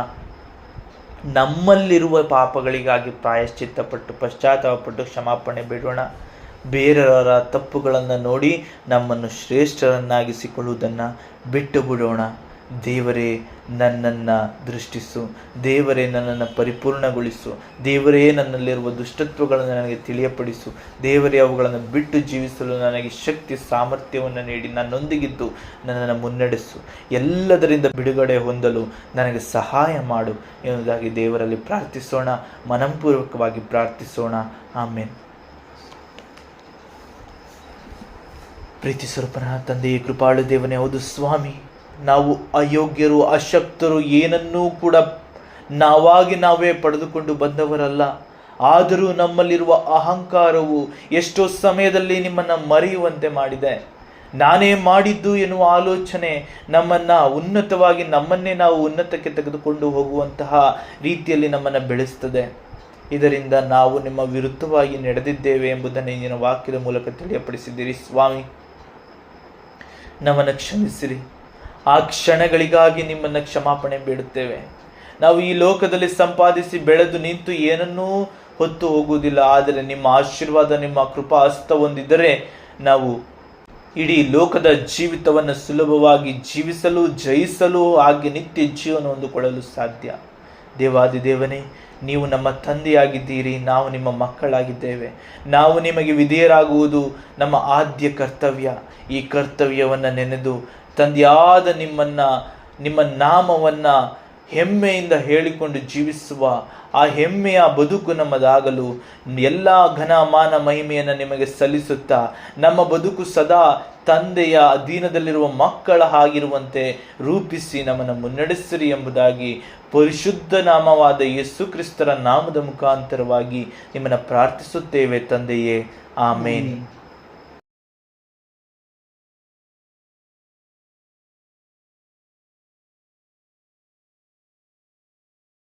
ನಮ್ಮಲ್ಲಿರುವ ಪಾಪಗಳಿಗಾಗಿ ಪ್ರಾಯಶ್ಚಿತ್ತಪಟ್ಟು ಪಶ್ಚಾತ್ತಾಪಪಟ್ಟು ಕ್ಷಮಾಪಣೆ ಬೇಡೋಣ. ಬೇರೆಯವರ ತಪ್ಪುಗಳನ್ನು ನೋಡಿ ನಮ್ಮನ್ನು ಶ್ರೇಷ್ಠರನ್ನಾಗಿಸಿಕೊಳ್ಳುವುದನ್ನು ಬಿಟ್ಟು ಬಿಡೋಣ. ದೇವರೇ ನನ್ನನ್ನು ದೃಷ್ಟಿಸು, ದೇವರೇ ನನ್ನನ್ನು ಪರಿಪೂರ್ಣಗೊಳಿಸು, ದೇವರೇ ನನ್ನಲ್ಲಿರುವ ದುಷ್ಟತ್ವಗಳನ್ನು ನನಗೆ ತಿಳಿಯಪಡಿಸು, ದೇವರೇ ಅವುಗಳನ್ನು ಬಿಟ್ಟು ಜೀವಿಸಲು ನನಗೆ ಶಕ್ತಿ ಸಾಮರ್ಥ್ಯವನ್ನು ನೀಡಿ ನನ್ನೊಂದಿಗಿದ್ದು ನನ್ನನ್ನು ಮುನ್ನಡೆಸು, ಎಲ್ಲದರಿಂದ ಬಿಡುಗಡೆ ಹೊಂದಲು ನನಗೆ ಸಹಾಯ ಮಾಡು ಎನ್ನುವುದಾಗಿ ದೇವರಲ್ಲಿ ಪ್ರಾರ್ಥಿಸೋಣ. ಮನಪೂರ್ವಕವಾಗಿ ಪ್ರಾರ್ಥಿಸೋಣ. ಆಮೇನ್. ಪ್ರೀತಿ ಸ್ವರೂಪನ ತಂದೆಯೇ, ಕೃಪಾಳು ದೇವನೇ, ಹೌದು ಸ್ವಾಮಿ, ನಾವು ಅಯೋಗ್ಯರು, ಅಶಕ್ತರು, ಏನನ್ನೂ ಕೂಡ ನಾವೇ ಪಡೆದುಕೊಂಡು ಬಂದವರಲ್ಲ. ಆದರೂ ನಮ್ಮಲ್ಲಿರುವ ಅಹಂಕಾರವು ಎಷ್ಟೋ ಸಮಯದಲ್ಲಿ ನಿಮ್ಮನ್ನು ಮರೆಯುವಂತೆ ಮಾಡಿದೆ. ನಾನೇ ಮಾಡಿದ್ದು ಎನ್ನುವ ಆಲೋಚನೆ ನಮ್ಮನ್ನು ಉನ್ನತವಾಗಿ, ನಮ್ಮನ್ನೇ ನಾವು ಉನ್ನತಕ್ಕೆ ತೆಗೆದುಕೊಂಡು ಹೋಗುವಂತಹ ರೀತಿಯಲ್ಲಿ ನಮ್ಮನ್ನು ಬೆಳೆಸ್ತದೆ. ಇದರಿಂದ ನಾವು ನಿಮ್ಮ ವಿರುದ್ಧವಾಗಿ ನಡೆದಿದ್ದೇವೆ ಎಂಬುದನ್ನು ಇಂದಿನ ವಾಕ್ಯದ ಮೂಲಕ ತಿಳಿಯಪಡಿಸಿದ್ದೀರಿ ಸ್ವಾಮಿ. ನಮ್ಮನ್ನು ಕ್ಷಮಿಸಿರಿ. ಆ ಕ್ಷಣಗಳಿಗಾಗಿ ನಿಮ್ಮನ್ನು ಕ್ಷಮಾಪಣೆ ಬೇಡುತ್ತೇವೆ. ನಾವು ಈ ಲೋಕದಲ್ಲಿ ಸಂಪಾದಿಸಿ ಬೆಳೆದು ನಿಂತು ಏನನ್ನೂ ಹೊತ್ತು ಹೋಗುವುದಿಲ್ಲ. ಆದರೆ ನಿಮ್ಮ ಆಶೀರ್ವಾದ, ನಿಮ್ಮ ಕೃಪಾ ಹಸ್ತ ಹೊಂದಿದ್ದರೆ ನಾವು ಇಡೀ ಲೋಕದ ಜೀವಿತವನ್ನು ಸುಲಭವಾಗಿ ಜೀವಿಸಲು, ಜಯಿಸಲು, ಹಾಗೆ ನಿತ್ಯ ಜೀವನ ಹೊಂದಿಕೊಳ್ಳಲು ಸಾಧ್ಯ. ದೇವಾದಿದೇವನೇ, ನೀವು ನಮ್ಮ ತಂದೆಯಾಗಿದ್ದೀರಿ, ನಾವು ನಿಮ್ಮ ಮಕ್ಕಳಾಗಿದ್ದೇವೆ. ನಾವು ನಿಮಗೆ ವಿಧೇಯರಾಗುವುದು ನಮ್ಮ ಆದ್ಯ ಕರ್ತವ್ಯ. ಈ ಕರ್ತವ್ಯವನ್ನು ನೆನೆದು ತಂದೆಯಾದ ನಿಮ್ಮ ನಾಮವನ್ನು ಹೆಮ್ಮೆಯಿಂದ ಹೇಳಿಕೊಂಡು ಜೀವಿಸುವ ಆ ಹೆಮ್ಮೆಯ ಬದುಕು ನಮ್ಮದಾಗಲು ಎಲ್ಲ ಘನ ಮಾನ ಮಹಿಮೆಯನ್ನು ನಿಮಗೆ ಸಲ್ಲಿಸುತ್ತಾ ನಮ್ಮ ಬದುಕು ಸದಾ ತಂದೆಯ ಅಧೀನದಲ್ಲಿರುವ ಮಕ್ಕಳ ಆಗಿರುವಂತೆ ರೂಪಿಸಿ ನಮ್ಮನ್ನು ಮುನ್ನಡೆಸಿರಿ ಎಂಬುದಾಗಿ ಪರಿಶುದ್ಧ ನಾಮವಾದ ಯೇಸು ಕ್ರಿಸ್ತರ ನಾಮದ ಮುಖಾಂತರವಾಗಿ ನಿಮ್ಮನ್ನು ಪ್ರಾರ್ಥಿಸುತ್ತೇವೆ ತಂದೆಯೇ. ಆಮೇನ್.